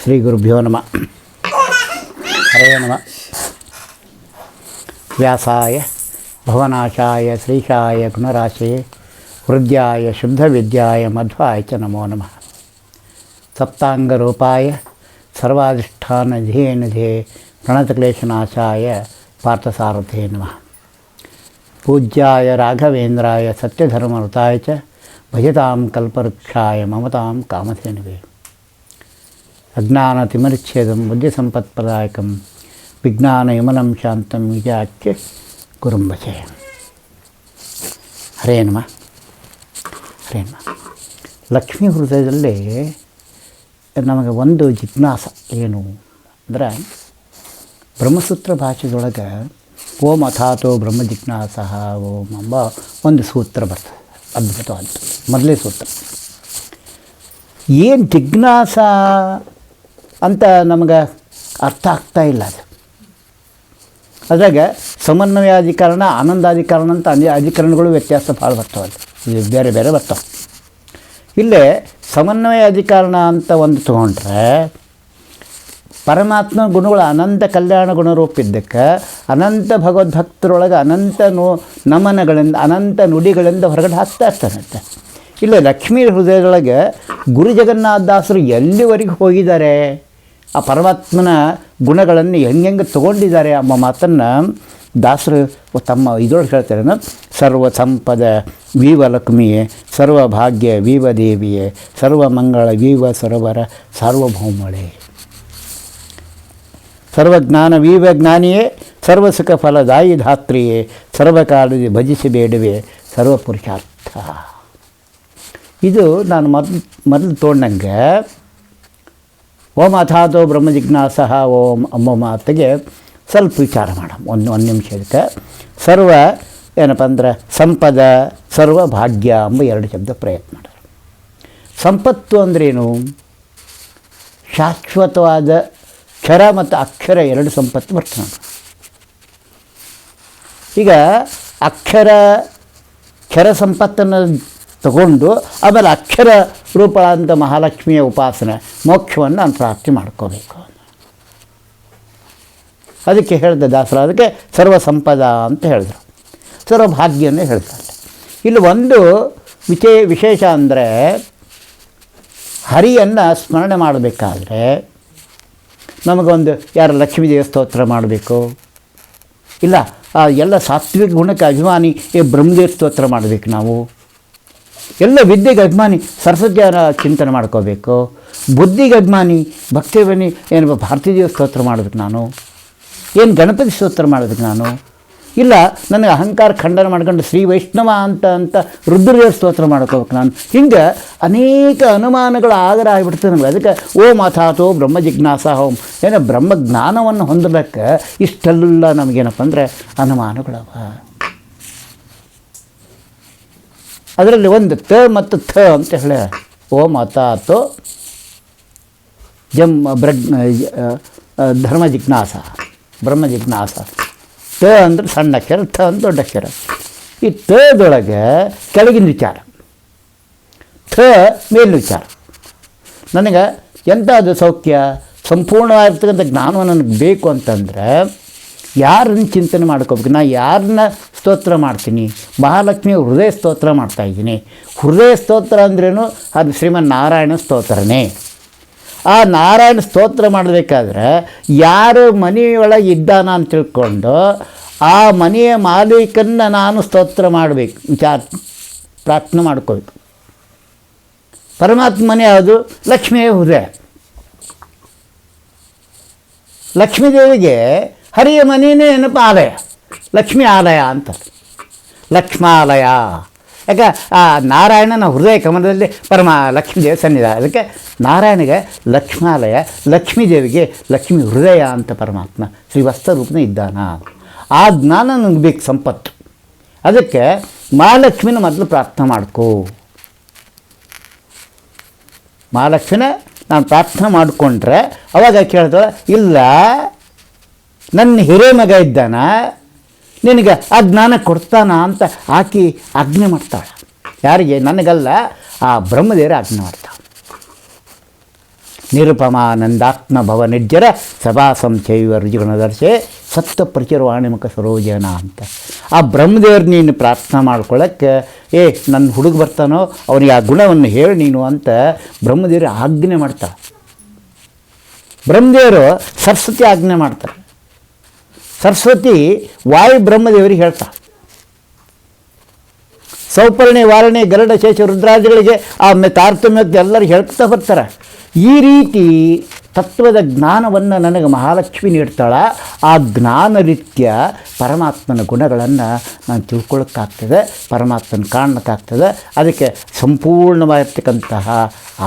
ಶ್ರೀ ಗುರುಭ್ಯೋ ನಮಃ. ಹರೇ ನಮಃ. ವ್ಯಾಸಾಯ ಭವನಾಶಾಯ ಶ್ರೀಶಾಯ ಗುಣರಾಶಯೇ ಹೃದ್ಯಾಯ ಶುದ್ಧವಿದ್ಯಾಯ ಮಧ್ವಾಯ ಚ ನಮೋ ನಮಃ. ಸಪ್ತಾಂಗರೂಪಾಯ ಸರ್ವಾಧಿಷ್ಠಾನಧೇ ನಿಧೇ ಪ್ರಣತಕ್ಲೇಶನಾಶಾಯ ಪಾರ್ಥಸಾರಥೇ ನಮಃ. ಪೂಜ್ಯಾಯ ರಾಘವೇಂದ್ರಾಯ ಸತ್ಯಧರ್ಮಋತಾಯ ಚ ಭಜತಾಂ ಕಲ್ಪವೃಕ್ಷಾಯ ಮಮತಾಂ ಕಾಮಧೇನವೇ. ಅಜ್ಞಾನತಿಮಿರಚ್ಛೇದಂ ಬುದ್ಧಿಸಂಪತ್ಪ್ರದಾಯಕಂ ವಿಜ್ಞಾನವಿಮಲಂ ಶಾಂತಂ ವಿಜಾಚ್ಯ ಗುರುಂ ಭಜೆ. ಹರೇ ನಮಃ. ಹರೇ ನಮಃ. ಲಕ್ಷ್ಮೀ ಹೃದಯದಲ್ಲಿ ನಮಗೆ ಒಂದು ಜಿಜ್ಞಾಸ ಏನು ಅಂದರೆ, ಬ್ರಹ್ಮಸೂತ್ರ ಭಾಷೆದೊಳಗೆ ಓಂ ಅಥಾತೋ ಬ್ರಹ್ಮ ಜಿಜ್ಞಾಸ ಓಂ ಎಂಬ ಒಂದು ಸೂತ್ರ ಬರ್ತದೆ. ಅದ್ಭುತವಾದ ಮೊದಲೇ ಸೂತ್ರ. ಏನು ಜಿಜ್ಞಾಸ ಅಂತ ನಮಗೆ ಅರ್ಥ ಆಗ್ತಾ ಇಲ್ಲ. ಅದು ಅದ್ರಾಗ ಸಮನ್ವಯಾಧಿಕರಣ ಆನಂದಾಧಿಕರಣ ಅಂತ ಅಧಿಕರಣಗಳು ವ್ಯತ್ಯಾಸ ಭಾಳ ಬರ್ತಾವೆ. ಇದು ಬೇರೆ ಬೇರೆ ಬರ್ತಾವೆ. ಇಲ್ಲೇ ಸಮನ್ವಯ ಅಧಿಕರಣ ಅಂತ ಒಂದು ತೊಗೊಂಡ್ರೆ, ಪರಮಾತ್ಮ ಗುಣಗಳು ಅನಂತ ಕಲ್ಯಾಣ ಗುಣರೂಪಿದ್ದಕ್ಕೆ ಅನಂತ ಭಗವದ್ಭಕ್ತರೊಳಗೆ ಅನಂತ ನಮನಗಳಿಂದ ಅನಂತ ನುಡಿಗಳಿಂದ ಹೊರಗಡೆ ಹಾಕ್ತಾ ಇರ್ತಾನಂತೆ. ಇಲ್ಲ ಲಕ್ಷ್ಮೀ ಹೃದಯದೊಳಗೆ ಗುರು ಜಗನ್ನಾಥದಾಸರು ಎಲ್ಲಿವರೆಗೆ ಹೋಗಿದ್ದಾರೆ, ಆ ಪರಮಾತ್ಮನ ಗುಣಗಳನ್ನು ಹೆಂಗೆ ತೊಗೊಂಡಿದ್ದಾರೆ ಎಂಬ ಮಾತನ್ನು ದಾಸರು ತಮ್ಮ ಇದರೊಳಗೆ ಹೇಳ್ತಾರೆ. ಸರ್ವ ಸಂಪದ ವೀವ ಲಕ್ಷ್ಮಿಯೇ, ಸರ್ವಭಾಗ್ಯ ವೀವ ದೇವಿಯೇ, ಸರ್ವಮಂಗಳ ವೀವ ಸರೋವರ ಸಾರ್ವಭೌಮಳೆ, ಸರ್ವಜ್ಞಾನ ವೀವ ಜ್ಞಾನಿಯೇ, ಸರ್ವಸುಖ ಫಲದಾಯಿ ಧಾತ್ರಿಯೇ, ಸರ್ವಕಾಲದಲ್ಲಿ ಭಜಿಸಿ ಬೇಡವೆ ಸರ್ವಪುರುಷಾರ್ಥ. ಇದು ನಾನು ಮೊದಲು ತೊಗೊಂಡಂಗೆ ಓಂ ಅಥಾತೋ ಬ್ರಹ್ಮ ಜಿಜ್ಞಾಸ ಓಂ ಅಂಬ ಮಾತಿಗೆ ಸ್ವಲ್ಪ ವಿಚಾರ ಮಾಡೋಣ. ಒಂದು ನಿಮಿಷಕ್ಕೆ ಸರ್ವ ಏನಪ್ಪ ಅಂದ್ರೆ ಸಂಪದ ಸರ್ವ ಭಾಗ್ಯ ಎಂಬ ಎರಡು ಶಬ್ದ ಪ್ರಯತ್ನ ಮಾಡೋರು. ಸಂಪತ್ತು ಅಂದ್ರೇನು? ಶಾಶ್ವತವಾದ ಕ್ಷರ ಮತ್ತು ಅಕ್ಷರ ಎರಡು ಸಂಪತ್ತು ಬರ್ತದೆ. ಈಗ ಕ್ಷರ ಸಂಪತ್ತನ್ನು ತಗೊಂಡು ಆಮೇಲೆ ಅಕ್ಷರ ರೂಪಳಾದಂಥ ಮಹಾಲಕ್ಷ್ಮಿಯ ಉಪಾಸನೆ ಮೋಕ್ಷವನ್ನು ನಾನು ಪ್ರಾಪ್ತಿ ಮಾಡ್ಕೋಬೇಕು. ಅದಕ್ಕೆ ಹೇಳಿದೆ ದಾಸರು. ಅದಕ್ಕೆ ಸರ್ವ ಸಂಪದ ಅಂತ ಹೇಳಿದ್ರು, ಸರ್ವಭಾಗ್ಯನೇ ಹೇಳ್ತಾರೆ. ಇಲ್ಲಿ ಒಂದು ವಿಶೇಷ ಅಂದರೆ, ಹರಿಯನ್ನು ಸ್ಮರಣೆ ಮಾಡಬೇಕಾದ್ರೆ ನಮಗೊಂದು ಯಾರು ಲಕ್ಷ್ಮೀದೇವಿ ಸ್ತೋತ್ರ ಮಾಡಬೇಕು, ಇಲ್ಲ ಎಲ್ಲ ಸಾತ್ವಿಕ ಗುಣಕ್ಕೆ ಅಭಿಮಾನಿ ಬ್ರಹ್ಮದೇವ ಸ್ತೋತ್ರ ಮಾಡಬೇಕು. ನಾವು ಎಲ್ಲ ವಿದ್ಯೆಗೆ ಅಭಿಮಾನಿ ಸರಸ್ವತಿಯರ ಚಿಂತನೆ ಮಾಡ್ಕೋಬೇಕು. ಬುದ್ಧಿಗೆ ಅಭಿಮಾನಿ ಭಕ್ತಿವನಿ ಏನು ಭಾರತೀಯ ಸ್ತೋತ್ರ ಮಾಡಬೇಕು. ನಾನು ಏನು ಗಣಪತಿ ಸ್ತೋತ್ರ ಮಾಡಬೇಕು. ನಾನು ಇಲ್ಲ ನನಗೆ ಅಹಂಕಾರ ಖಂಡನ ಮಾಡ್ಕೊಂಡು ಶ್ರೀ ವೈಷ್ಣವ ಅಂತ ರುದ್ರದೇವ ಸ್ತೋತ್ರ ಮಾಡ್ಕೋಬೇಕು. ನಾನು ಹಿಂಗೆ ಅನೇಕ ಅನುಮಾನಗಳು ಆಗರ ಆಗಿಬಿಡ್ತದೆ ನಮಗೆ. ಅದಕ್ಕೆ ಓಂ ಅಥಾತೋ ಬ್ರಹ್ಮ ಜಿಜ್ಞಾಸ ಓಂ ಏನೋ ಬ್ರಹ್ಮಜ್ಞಾನವನ್ನು ಹೊಂದಲಿಕ್ಕೆ ಇಷ್ಟೆಲ್ಲ ನಮಗೇನಪ್ಪ ಅಂದರೆ ಅನುಮಾನಗಳವ. ಅದರಲ್ಲಿ ಒಂದು ತ ಮತ್ತು ಥ ಅಂತ ಹೇಳ. ಓಂ ಅಥಾತೋ ಧರ್ಮ ಜಿಜ್ಞಾಸ ಬ್ರಹ್ಮ ಜಿಜ್ಞಾಸ. ತ ಅಂದ್ರೆ ಸಣ್ಣ ಅಕ್ಷರ, ಥ ಅಂದ್ರೆ ದೊಡ್ಡ ಅಕ್ಷರ. ಈ ತದೊಳಗೆ ಕೆಳಗಿನ ವಿಚಾರ, ಥ ಮೇಲಿನ ವಿಚಾರ. ನನಗೆ ಎಂಥದ್ದು ಸೌಖ್ಯ ಸಂಪೂರ್ಣವಾಗಿರ್ತಕ್ಕಂಥ ಜ್ಞಾನವನ್ನು ನನಗೆ ಬೇಕು ಅಂತಂದರೆ ಯಾರನ್ನು ಚಿಂತನೆ ಮಾಡ್ಕೋಬೇಕು? ನಾನು ಯಾರನ್ನ ಸ್ತೋತ್ರ ಮಾಡ್ತೀನಿ? ಮಹಾಲಕ್ಷ್ಮಿಯ ಹೃದಯ ಸ್ತೋತ್ರ ಮಾಡ್ತಾಯಿದ್ದೀನಿ. ಹೃದಯ ಸ್ತೋತ್ರ ಅಂದ್ರೇನು? ಅದು ಶ್ರೀಮನ್ ನಾರಾಯಣ ಸ್ತೋತ್ರನೇ. ಆ ನಾರಾಯಣ ಸ್ತೋತ್ರ ಮಾಡಬೇಕಾದ್ರೆ ಯಾರು ಮನೆಯೊಳಗೆ ಇದ್ದಾನ ಅಂತ ತಿಳ್ಕೊಂಡು ಆ ಮನೆಯ ಮಾಲೀಕನ್ನು ನಾನು ಸ್ತೋತ್ರ ಮಾಡಬೇಕು, ಪ್ರಾರ್ಥನೆ ಮಾಡ್ಕೋಬೇಕು. ಪರಮಾತ್ಮ ಮನೆ ಯಾವುದು? ಲಕ್ಷ್ಮಿಯ ಹೃದಯ. ಲಕ್ಷ್ಮೀದೇವಿಗೆ ಹರಿಯ ಮನೆಯೇ ಏನಪ್ಪ? ಆಲಯ. ಲಕ್ಷ್ಮೀ ಆಲಯ ಅಂತ, ಲಕ್ಷ್ಮಾಲಯ. ಯಾಕೆ ಆ ನಾರಾಯಣನ ಹೃದಯ ಕಮಲದಲ್ಲಿ ಲಕ್ಷ್ಮೀದೇವಿ ಸನ್ನಿಧಾನ. ಅದಕ್ಕೆ ನಾರಾಯಣಿಗೆ ಲಕ್ಷ್ಮಾಲಯ, ಲಕ್ಷ್ಮೀದೇವಿಗೆ ಲಕ್ಷ್ಮೀ ಹೃದಯ ಅಂತ ಪರಮಾತ್ಮ ಶ್ರೀವಸ್ತ ರೂಪನೇ ಇದ್ದಾನ. ಆ ಜ್ಞಾನ ನನಗೆ ಬೇಕು, ಸಂಪತ್ತು. ಅದಕ್ಕೆ ಮಹಾಲಕ್ಷ್ಮಿನ ಮೊದಲು ಪ್ರಾರ್ಥನೆ ಮಾಡ್ಕೋ. ಮಹಾಲಕ್ಷ್ಮಿನ ನಾನು ಪ್ರಾರ್ಥನೆ ಮಾಡಿಕೊಂಡ್ರೆ ಅವಾಗ ಕೇಳ್ತಾಳೆ, ಇಲ್ಲ ನನ್ನ ಹಿರೇ ಮಗ ಇದ್ದಾನ, ನಿನಗೆ ಆ ಜ್ಞಾನ ಕೊಡ್ತಾನ ಅಂತ ಆಕೆ ಆಜ್ಞೆ ಮಾಡ್ತಾಳೆ. ಯಾರಿಗೆ? ನನಗಲ್ಲ, ಆ ಬ್ರಹ್ಮದೇವರ ಆಜ್ಞೆ ಮಾಡ್ತಾಳೆ. ನಿರುಪಮಾನಂದಾತ್ಮ ಭವ ನಿರ್ಜರ ಸಭಾ ಸಂಚೈವ ರುಜುಗುಣದರ್ಶೆ ಸತ್ತ ಪ್ರಚುರವಾಣಿಮುಖ ಸರೋಜನ ಅಂತ. ಆ ಬ್ರಹ್ಮದೇವ್ರು ನೀನು ಪ್ರಾರ್ಥನೆ ಮಾಡ್ಕೊಳ್ಳೋಕ್ಕೆ ನನ್ನ ಹುಡುಗ ಬರ್ತಾನೋ ಅವನಿಗೆ ಆ ಗುಣವನ್ನು ಹೇಳಿ ನೀನು ಅಂತ ಬ್ರಹ್ಮದೇವರು ಆಜ್ಞೆ ಮಾಡ್ತಾರೆ. ಬ್ರಹ್ಮದೇವರು ಸರಸ್ವತಿ ಆಜ್ಞೆ ಮಾಡ್ತಾರೆ. ಸರಸ್ವತಿ ವಾಯು ಬ್ರಹ್ಮದೇವರಿಗೆ ಹೇಳ್ತಾ, ಸೌಪರ್ಣಿ ವಾರಣಿ ಗರುಡ ಶೇಷ ರುದ್ರಾದಿಗಳಿಗೆ ಆ ತಾರತಮ್ಯಕ್ಕೆ ಎಲ್ಲರೂ ಹೇಳ್ತಾ ಬರ್ತಾರೆ. ಈ ರೀತಿ ತತ್ವದ ಜ್ಞಾನವನ್ನು ನನಗೆ ಮಹಾಲಕ್ಷ್ಮಿ ನೀಡ್ತಾಳೆ. ಆ ಜ್ಞಾನ ರೀತ್ಯ ಪರಮಾತ್ಮನ ಗುಣಗಳನ್ನು ನಾನು ತಿಳ್ಕೊಳ್ಳೋಕ್ಕಾಗ್ತದೆ, ಪರಮಾತ್ಮನ ಕಾಣೋಕ್ಕಾಗ್ತದೆ. ಅದಕ್ಕೆ ಸಂಪೂರ್ಣವಾಗಿರ್ತಕ್ಕಂತಹ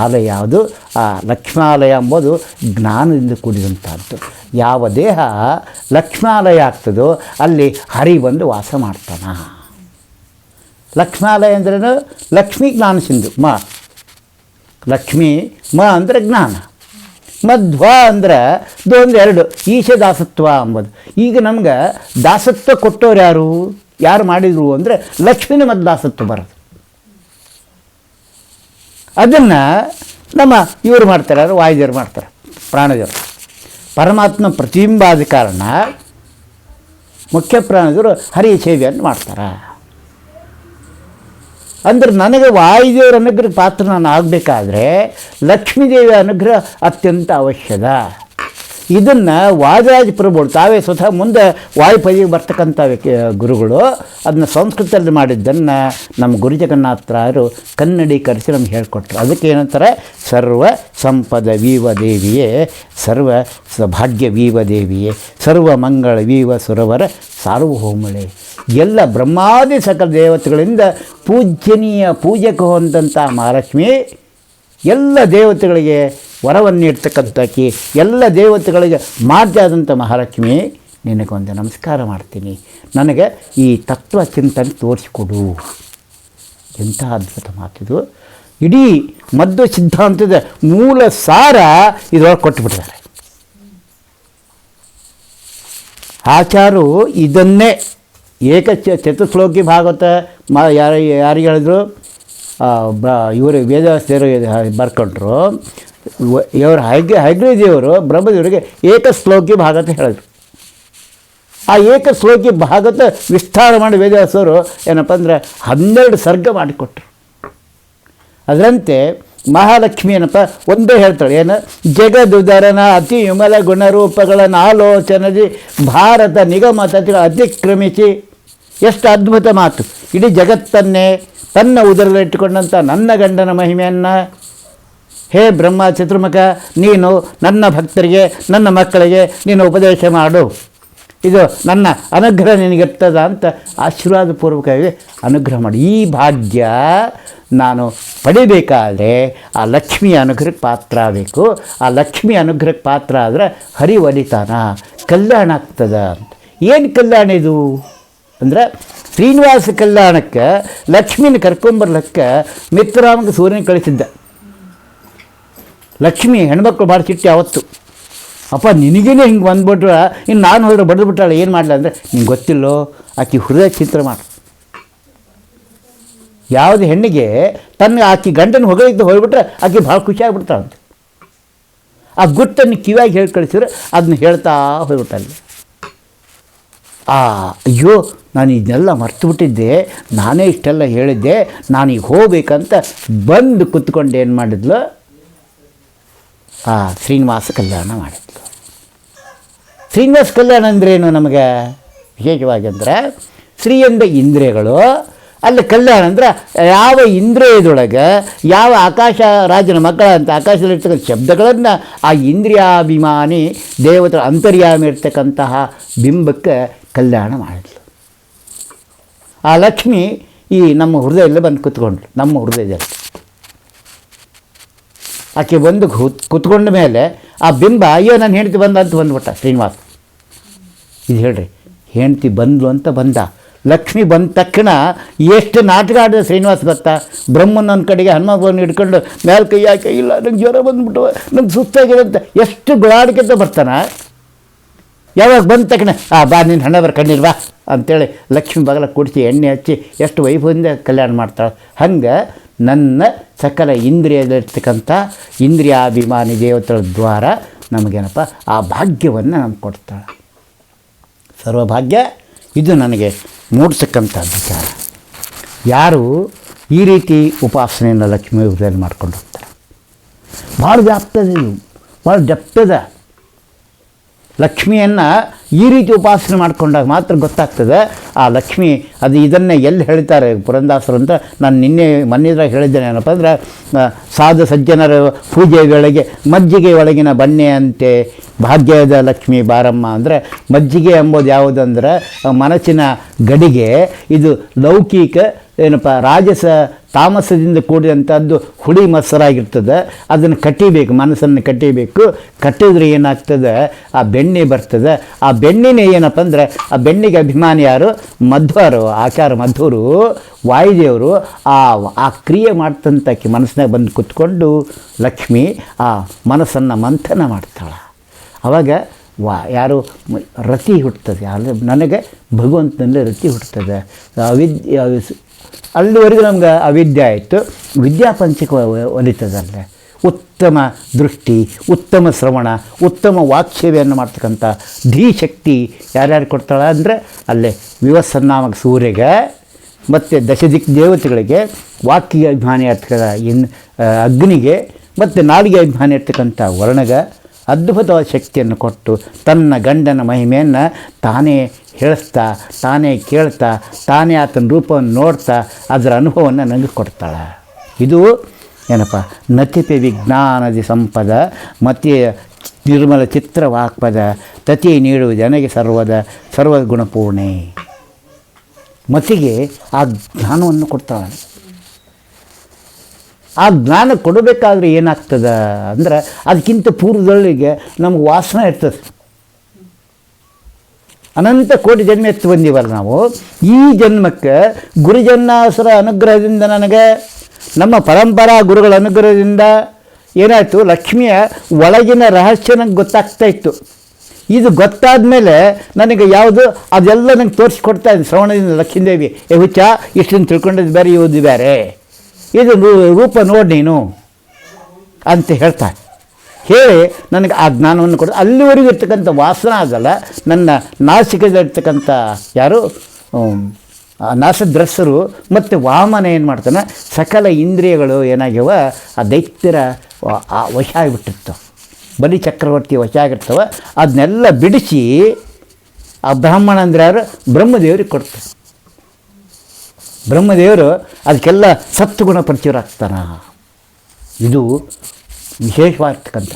ಆಲಯ ಯಾವುದು? ಆ ಲಕ್ಷ್ಮಾಲಯ ಎಂಬುದು ಜ್ಞಾನದಿಂದ ಕೂಡಿದಂಥದ್ದು. ಯಾವ ದೇಹ ಲಕ್ಷ್ಮಾಲಯ ಆಗ್ತದೋ ಅಲ್ಲಿ ಹರಿ ಬಂದು ವಾಸ ಮಾಡ್ತಾನೆ. ಲಕ್ಷ್ಮಾಲಯ ಅಂದ್ರೇನು? ಲಕ್ಷ್ಮೀ ಜ್ಞಾನ ಸಿಂಧು ಮ ಲಕ್ಷ್ಮೀ, ಮ ಅಂದರೆ ಜ್ಞಾನ, ಮಧ್ವ ಅಂದ್ರೆ ಒಂದು ಎರಡು ಈಶ ದಾಸತ್ವ ಅಂಬೋದು. ಈಗ ನಮ್ಗೆ ದಾಸತ್ವ ಕೊಟ್ಟವ್ರು ಯಾರು ಮಾಡಿದರು ಅಂದರೆ ಲಕ್ಷ್ಮಿನ ಮತ್ತು ದಾಸತ್ವ ಬರೋದು. ಅದನ್ನು ನಮ್ಮ ಇವರು ಮಾಡ್ತಾರೆ, ವಾಯುದೇವರು ಮಾಡ್ತಾರೆ, ಪ್ರಾಣದೇವರು. ಪರಮಾತ್ಮ ಪ್ರತಿಬಿಂಬಾದ ಕಾರಣ ಮುಖ್ಯ ಪ್ರಾಣದೇವರು ಹರಿಯ ಸೇವೆಯನ್ನು ಮಾಡ್ತಾರೆ. ಅಂದ್ರೆ ನನಗೆ ವಾಯುದೇವರ ಅನುಗ್ರಹ ಪಾತ್ರ ನಾನು ಆಗಬೇಕಾದ್ರೆ ಲಕ್ಷ್ಮೀದೇವಿಯ ಅನುಗ್ರಹ ಅತ್ಯಂತ ಅವಶ್ಯದ. ಇದನ್ನು ವಾದಿರಾಜ ಪ್ರಭುಗಳು ತಾವೇ ಸ್ವತಃ ಮುಂದೆ ವಾಯುಪದಿಗೆ ಬರ್ತಕ್ಕಂಥ ಗುರುಗಳು ಅದನ್ನು ಸಂಸ್ಕೃತದಲ್ಲಿ ಮಾಡಿದ್ದನ್ನು ನಮ್ಮ ಗುರು ಜಗನ್ನಾಥರಾಯರು ಕನ್ನಡೀಕರಿಸಿ ನಮ್ಗೆ ಹೇಳಿಕೊಟ್ರು. ಅದಕ್ಕೆ ಏನಂತಾರೆ? ಸರ್ವ ಸಂಪದ ವೀವ ದೇವಿಯೇ, ಸರ್ವ ಭಾಗ್ಯ ವೀವ ದೇವಿಯೇ, ಸರ್ವ ಮಂಗಳ ವೀವ ಸುರವರ ಸಾರ್ವಭೌಮಳೆ. ಎಲ್ಲ ಬ್ರಹ್ಮಾದಿ ಸಕಲ ದೇವತೆಗಳಿಂದ ಪೂಜ್ಯನೀಯ ಪೂಜಕ ಹೊಂದಂಥ ಮಹಾಲಕ್ಷ್ಮಿ ಎಲ್ಲ ದೇವತೆಗಳಿಗೆ ವರವನ್ನು ನೀಡ್ತಕ್ಕಂಥಕಿ, ಎಲ್ಲ ದೇವತೆಗಳಿಗೆ ಮಾಧ್ಯ ಆದಂಥ ಮಹಾಲಕ್ಷ್ಮಿ, ನಿನಗೊಂದು ನಮಸ್ಕಾರ ಮಾಡ್ತೀನಿ, ನನಗೆ ಈ ತತ್ವ ಚಿಂತನೆ ತೋರಿಸಿಕೊಡು. ಎಂಥ ಅದ್ಭುತ ಮಾತಿದು. ಇಡೀ ಮಧ್ವ ಸಿದ್ಧಾಂತದ ಮೂಲ ಸಾರ ಇದರೊಳಗೆ ಕೊಟ್ಟುಬಿಟ್ಟಿದ್ದಾರೆ. ಆಚಾರು ಇದನ್ನೇ ಚತುಶ್ಲೋಕಿ ಭಾಗವತ ಯಾರಿಗೆ ಹೇಳಿದ್ರು? ಇವರು ವೇದವ್ಯಾಸದೇವರು ಬರ್ಕೊಂಡ್ರು. ಇವರು ಹೈಗ್ರೀದೇವರು ಬ್ರಹ್ಮದೇವರಿಗೆ ಏಕಶ್ಲೋಕಿ ಭಾಗವತ ಹೇಳಿದ್ರು. ಆ ಏಕಶ್ಲೋಕಿ ಭಾಗವತ ವಿಸ್ತಾರ ಮಾಡಿ ವೇದವ್ಯಾಸರು ಏನಪ್ಪ ಅಂದರೆ 12 ಸರ್ಗ ಮಾಡಿಕೊಟ್ರು. ಅದರಂತೆ ಮಹಾಲಕ್ಷ್ಮಿ ಏನಪ್ಪ ಒಂದೇ ಹೇಳ್ತಾಳೆ, ಏನು? ಜಗದುದರನ ಅತಿ ವಿಮಲ ಗುಣರೂಪಗಳನ್ನು ಆಲೋಚನದಿ ಭಾರತ ನಿಗಮ ತತಿಗಳು ಅತಿಕ್ರಮಿಸಿ, ಎಷ್ಟು ಅದ್ಭುತ ಮಾತು! ಇಡೀ ಜಗತ್ತನ್ನೇ ತನ್ನ ಉದರದಲ್ಲಿಟ್ಟುಕೊಂಡಂಥ ನನ್ನ ಗಂಡನ ಮಹಿಮೆಯನ್ನು, ಹೇ ಬ್ರಹ್ಮ ಚತುರ್ಮುಖ, ನೀನು ನನ್ನ ಭಕ್ತರಿಗೆ ನನ್ನ ಮಕ್ಕಳಿಗೆ ನೀನು ಉಪದೇಶ ಮಾಡು, ಇದು ನನ್ನ ಅನುಗ್ರಹ ನಿನಗಿರ್ತದ ಅಂತ ಆಶೀರ್ವಾದಪೂರ್ವಕವಾಗಿ ಅನುಗ್ರಹ ಮಾಡಿ. ಈ ಭಾಗ್ಯ ನಾನು ಪಡಿಬೇಕಾದ್ರೆ ಆ ಲಕ್ಷ್ಮಿಯ ಅನುಗ್ರಹಕ್ಕೆ ಪಾತ್ರ ಆಗಬೇಕು. ಆ ಲಕ್ಷ್ಮಿ ಅನುಗ್ರಹಕ್ಕೆ ಪಾತ್ರ ಆದರೆ ಹರಿ ಒಲಿತಾನ, ಕಲ್ಯಾಣ ಆಗ್ತದ ಅಂತ. ಏನು ಕಲ್ಯಾಣ ಇದು ಅಂದರೆ, ಶ್ರೀನಿವಾಸ ಕಲ್ಯಾಣಕ್ಕೆ ಲಕ್ಷ್ಮಿನ ಕರ್ಕೊಂಬರ್ಲಿಕ್ಕೆ ಮಿತ್ರರಾಮಗೆ ಸೂರ್ಯನ ಕಳಿಸಿದ್ದ. ಲಕ್ಷ್ಮಿ ಹೆಣ್ಮಕ್ಳು ಭಾಳ ಚಿಟ್ಟಿ ಆವತ್ತು, ಅಪ್ಪ ನಿನಗೇನೆ ಹಿಂಗೆ ಬಂದ್ಬಿಟ್ರೆ ಇನ್ನು ನಾನು ಹೋದ್ರೆ ಬಡ್ದು ಬಿಟ್ಟಾಳೆ, ಏನು ಮಾಡಲ ಅಂದರೆ, ನಿಂಗೆ ಗೊತ್ತಿಲ್ಲೋ ಆಕೆ ಹೃದಯ ಚಿತ್ರ ಮಾಡು. ಯಾವುದೇ ಹೆಣ್ಣಿಗೆ ತನ್ನ ಆಕೆ ಗಂಡನ ಹೊಗಳಿದ್ದು ಹೋಗ್ಬಿಟ್ರೆ ಆಕೆ ಭಾಳ ಖುಷಿಯಾಗ್ಬಿಡ್ತಾಳಂತೆ. ಆ ಗುಟ್ಟನ್ನು ಕಿವಿಯಾಗಿ ಹೇಳಿ ಕಳಿಸಿದ್ರೆ ಅದನ್ನ ಹೇಳ್ತಾ ಹೋಗ್ಬಿಟ್ಟಲ್ಲಿ. ಅಯ್ಯೋ ನಾನು ಇದನ್ನೆಲ್ಲ ಮರ್ತು ಬಿಟ್ಟಿದ್ದೆ, ನಾನೇ ಇಷ್ಟೆಲ್ಲ ಹೇಳಿದ್ದೆ, ನಾನೀಗ ಹೋಗ್ಬೇಕಂತ ಬಂದು ಕುತ್ಕೊಂಡು ಏನು ಮಾಡಿದ್ಲು? ಶ್ರೀನಿವಾಸ ಕಲ್ಯಾಣ ಮಾಡಿದ್ಲು. ಶ್ರೀನಿವಾಸ ಕಲ್ಯಾಣ ಅಂದ್ರೇನು ನಮಗೆ ವಿಶೇಷವಾಗಿ ಅಂದರೆ, ಶ್ರೀ ಎಂದ ಇಂದ್ರಿಯಗಳು, ಅಲ್ಲಿ ಕಲ್ಯಾಣ ಅಂದರೆ ಯಾವ ಇಂದ್ರಿಯದೊಳಗೆ ಯಾವ ಆಕಾಶ ರಾಜನ ಮಕ್ಕಳ ಅಂತ ಆಕಾಶದಲ್ಲಿರ್ತಕ್ಕಂಥ ಶಬ್ದಗಳನ್ನು ಆ ಇಂದ್ರಿಯಾಭಿಮಾನಿ ದೇವತೆ ಅಂತರ್ಯಾಮಿ ಇರ್ತಕ್ಕಂತಹ ಬಿಂಬಕ್ಕೆ ಕಲ್ಯಾಣ ಮಾಡಿದ್ಲು. ಆ ಲಕ್ಷ್ಮಿ ಈ ನಮ್ಮ ಹೃದಯದಲ್ಲಿ ಬಂದು ಕೂತ್ಕೊಂಡ್ಳು, ನಮ್ಮ ಹೃದಯದಲ್ಲಿ. ಆಕೆ ಬಂದು ಕೂತ್ಕೊಂಡ ಮೇಲೆ ಆ ಬಿಂಬ, ಅಯ್ಯೋ ನಾನು ಹೆಂಡ್ತಿ ಬಂದ ಅಂತ ಬಂದ್ಬಿಟ್ಟ ಶ್ರೀನಿವಾಸ. ಇದು ಹೇಳ್ರಿ, ಹೆಂಡ್ತಿ ಬಂದ್ಲು ಅಂತ ಬಂದ. ಲಕ್ಷ್ಮಿ ಬಂದ ತಕ್ಷಣ ಎಷ್ಟು ನಾಟಕ ಆಡಿದ ಶ್ರೀನಿವಾಸ ಗೊತ್ತಾ? ಬ್ರಹ್ಮನ ಒಂದು ಕಡೆಗೆ ಹನುಮಪ್ಪನ ಹಿಡ್ಕೊಂಡು ಮೇಲೆ ಕೈ ಹಾಕಿ, ಇಲ್ಲ ನಂಗೆ ಜ್ವರ ಬಂದ್ಬಿಟ್ಟು ನಂಗೆ ಸುಸ್ತಾಗಿದೆ ಅಂತ ಎಷ್ಟು ಗುಳಾಡಿಕೆಂತ ಬರ್ತಾನೆ. ಯಾವಾಗ ಬಂದ ತಕ್ಷಣ ಬಾ ನಿನ್ನ ಹಣ ಬರ ಕಣ್ಣಿಲ್ವಾ ಅಂತೇಳಿ ಲಕ್ಷ್ಮಿ ಬಾಗಲ ಕುಡಿಸಿ ಎಣ್ಣೆ ಹಚ್ಚಿ ಎಷ್ಟು ವೈಭವದಿಂದ ಕಲ್ಯಾಣ ಮಾಡ್ತಾಳೆ. ಹಂಗೆ ನನ್ನ ಸಕಲ ಇಂದ್ರಿಯದಲ್ಲಿರ್ತಕ್ಕಂಥ ಇಂದ್ರಿಯಾಭಿಮಾನಿ ದೇವತೆಗಳ ದ್ವಾರ ನಮಗೇನಪ್ಪ ಆ ಭಾಗ್ಯವನ್ನು ನಮ್ಗೆ ಕೊಡ್ತಾಳೆ. ಸರ್ವಭಾಗ್ಯ ಇದು ನನಗೆ ಮೂಡಿಸಕ್ಕಂಥ ವಿಚಾರ. ಯಾರು ಈ ರೀತಿ ಉಪಾಸನೆಯನ್ನು ಲಕ್ಷ್ಮೀ ಹೃದಯದಲ್ಲಿ ಮಾಡ್ಕೊಂಡು ಹೋಗ್ತಾರೆ, ಭಾಳ ವ್ಯಾಪ್ತದ ಇದು, ಭಾಳ ಡೆಪ್ತದ. ಲಕ್ಷ್ಮಿಯನ್ನು ಈ ರೀತಿ ಉಪಾಸನೆ ಮಾಡಿಕೊಂಡಾಗ ಮಾತ್ರ ಗೊತ್ತಾಗ್ತದೆ ಆ ಲಕ್ಷ್ಮಿ. ಅದು ಇದನ್ನೇ ಎಲ್ಲಿ ಹೇಳ್ತಾರೆ ಪುರಂದಾಸರು ಅಂತ ನಾನು ಮೊನ್ನೆದ್ರಾಗ ಹೇಳಿದ್ದೇನೆ. ಏನಪ್ಪ ಅಂದ್ರೆ, ಸಾಧು ಸಜ್ಜನರ ಪೂಜೆ ವೇಳೆಗೆ ಮಜ್ಜಿಗೆ ಒಳಗಿನ ಬನ್ನೆಯಂತೆ ಭಾಗ್ಯದ ಲಕ್ಷ್ಮಿ ಬಾರಮ್ಮ. ಅಂದರೆ ಮಜ್ಜಿಗೆ ಎಂಬುದು ಯಾವುದಂದ್ರೆ ಮನಸ್ಸಿನ ಗಡಿಗೆ ಇದು ಲೌಕಿಕ ಏನಪ್ಪ ರಾಜಸ ತಾಮಸದಿಂದ ಕೂಡಿದಂಥದ್ದು ಹುಳಿ ಮೊಸರಾಗಿರ್ತದೆ. ಅದನ್ನು ಕಟ್ಟಿಬೇಕು, ಮನಸ್ಸನ್ನು ಕಟ್ಟಿಬೇಕು. ಕಟ್ಟಿದ್ರೆ ಏನಾಗ್ತದೆ, ಆ ಬೆಣ್ಣೆ ಬರ್ತದೆ. ಆ ಬೆಣ್ಣೆನೇ ಏನಪ್ಪ ಅಂದರೆ, ಆ ಬೆಣ್ಣೆಗೆ ಅಭಿಮಾನಿ ಯಾರು? ಮಧ್ವರು, ಆಚಾರ ಮಧ್ವರು, ವಾಯುದೇವರು. ಆ ಕ್ರಿಯೆ ಮಾಡ್ತಂತಕ್ಕೆ ಮನಸ್ಸಿನಾಗ ಬಂದು ಕೂತ್ಕೊಂಡು ಲಕ್ಷ್ಮಿ ಆ ಮನಸ್ಸನ್ನು ಮಂಥನ ಮಾಡ್ತಾಳೆ. ಆವಾಗ ಯಾರು ರತಿ ಹುಟ್ಟುತ್ತದೆ, ನನಗೆ ಭಗವಂತನಲ್ಲಿ ರತಿ ಹುಟ್ಟುತ್ತದೆ. ಅಲ್ಲಿವರೆಗೂ ನಮ್ಗೆ ಅವಿದ್ಯೆ ಆಯಿತು, ವಿದ್ಯಾಪಂಚಕ ಒಲಿತದಲ್ಲೇ. ಉತ್ತಮ ದೃಷ್ಟಿ, ಉತ್ತಮ ಶ್ರವಣ, ಉತ್ತಮ ವಾಕ್ಸೇವೆಯನ್ನು ಮಾಡ್ತಕ್ಕಂಥ ಧೀಶಕ್ತಿ ಯಾರ್ಯಾರು ಕೊಡ್ತಾಳೆ ಅಂದರೆ, ಅಲ್ಲೇ ವಿವಸ್ಸನ್ನಾಮಕ ಸೂರ್ಯಗೆ ಮತ್ತು ದಶದಿಕ್ ದೇವತೆಗಳಿಗೆ, ವಾಕ್ಯ ಅಭಿಮಾನಿ ಇರ್ತಕ್ಕಂಥ ಅಗ್ನಿಗೆ ಮತ್ತು ನಾಲಿಗೆ ಅಭಿಮಾನಿ ಇರ್ತಕ್ಕಂಥ ವರ್ಣಗೆ ಅದ್ಭುತವಾದ ಶಕ್ತಿಯನ್ನು ಕೊಟ್ಟು ತನ್ನ ಗಂಡನ ಮಹಿಮೆಯನ್ನು ತಾನೇ ಹೇಳಿಸ್ತಾ, ತಾನೇ ಕೇಳ್ತಾ, ತಾನೇ ಆತನ ರೂಪವನ್ನು ನೋಡ್ತಾ ಅದರ ಅನುಭವವನ್ನು ನನಗೆ ಕೊಡ್ತಾಳೆ. ಇದು ಏನಪ್ಪ, ನತಿಪೆ ವಿಜ್ಞಾನದಿ ಸಂಪದ ಮತಿ ನಿರ್ಮಲ ಚಿತ್ರ ವಾಕ್ಪದ ತತಿ ನೀಡುವ ಜನಗೆ ಸರ್ವಗುಣಪೂರ್ಣೆ. ಮತಿಗೆ ಆ ಜ್ಞಾನವನ್ನು ಕೊಡ್ತಾಳೆ. ಆ ಜ್ಞಾನ ಕೊಡಬೇಕಾದ್ರೆ ಏನಾಗ್ತದೆ ಅಂದ್ರೆ, ಅದಕ್ಕಿಂತ ಪೂರ್ವದೊಳಗೆ ನಮ್ಗೆ ವಾಸನೆ ಇರ್ತದೆ. ಅನಂತ ಕೋಟಿ ಜನ್ಮ ಎತ್ತು ಬಂದೀವಲ್ಲ ನಾವು. ಈ ಜನ್ಮಕ್ಕೆ ಗುರುಜನ್ನಾಸರ ಅನುಗ್ರಹದಿಂದ, ನನಗೆ ನಮ್ಮ ಪರಂಪರಾ ಗುರುಗಳ ಅನುಗ್ರಹದಿಂದ ಏನಾಯಿತು, ಲಕ್ಷ್ಮಿಯ ಒಳಗಿನ ರಹಸ್ಯ ನಂಗೆ ಗೊತ್ತಾಗ್ತಾ ಇತ್ತು. ಇದು ಗೊತ್ತಾದ ಮೇಲೆ ನನಗೆ ಯಾವುದು ಅದೆಲ್ಲ ನಂಗೆ ತೋರಿಸ್ಕೊಡ್ತಾ ಇದ್ದೀನಿ ಶ್ರವಣದಿಂದ. ಲಕ್ಷ್ಮೀದೇವಿ ಹುಚ್ಚ, ಇಷ್ಟನ್ನು ತಿಳ್ಕೊಂಡಿದ್ದು ಬೇರೆ, ಇವುದು ಬೇರೆ, ಇದು ರೂಪ ನೋಡಿ ನೀನು ಅಂತ ಹೇಳ್ತಾರೆ. ಹೇಳಿ ನನಗೆ ಆ ಜ್ಞಾನವನ್ನು ಕೊಡ. ಅಲ್ಲಿವರೆಗೂ ಇರ್ತಕ್ಕಂಥ ವಾಸನ ಆಗಲ್ಲ. ನನ್ನ ನಾಸಿಕದಲ್ಲಿರ್ತಕ್ಕಂಥ ಯಾರು ನಾಸದ್ರಸ್ಸರು ಮತ್ತು ವಾಮನ ಏನು ಮಾಡ್ತಾನೆ, ಸಕಲ ಇಂದ್ರಿಯಗಳು ಏನಾಗ್ಯವ ಆ ದೈತ್ಯರ ವಶ ಆಗಿಬಿಟ್ಟಿರ್ತವೆ, ಬಲಿ ಚಕ್ರವರ್ತಿ ವಶ ಆಗಿರ್ತವೆ. ಅದನ್ನೆಲ್ಲ ಬಿಡಿಸಿ ಆ ಬ್ರಾಹ್ಮಣ ಅಂದರೆ ಯಾರು, ಬ್ರಹ್ಮದೇವರಿಗೆ ಕೊಡ್ತಾರೆ. ಬ್ರಹ್ಮದೇವರು ಅದಕ್ಕೆಲ್ಲ ಸತ್ವಗುಣ ಪರಿಚಯರಾಗ್ತಾನೆ. ಇದು ವಿಶೇಷವಾಗಿರ್ತಕ್ಕಂಥ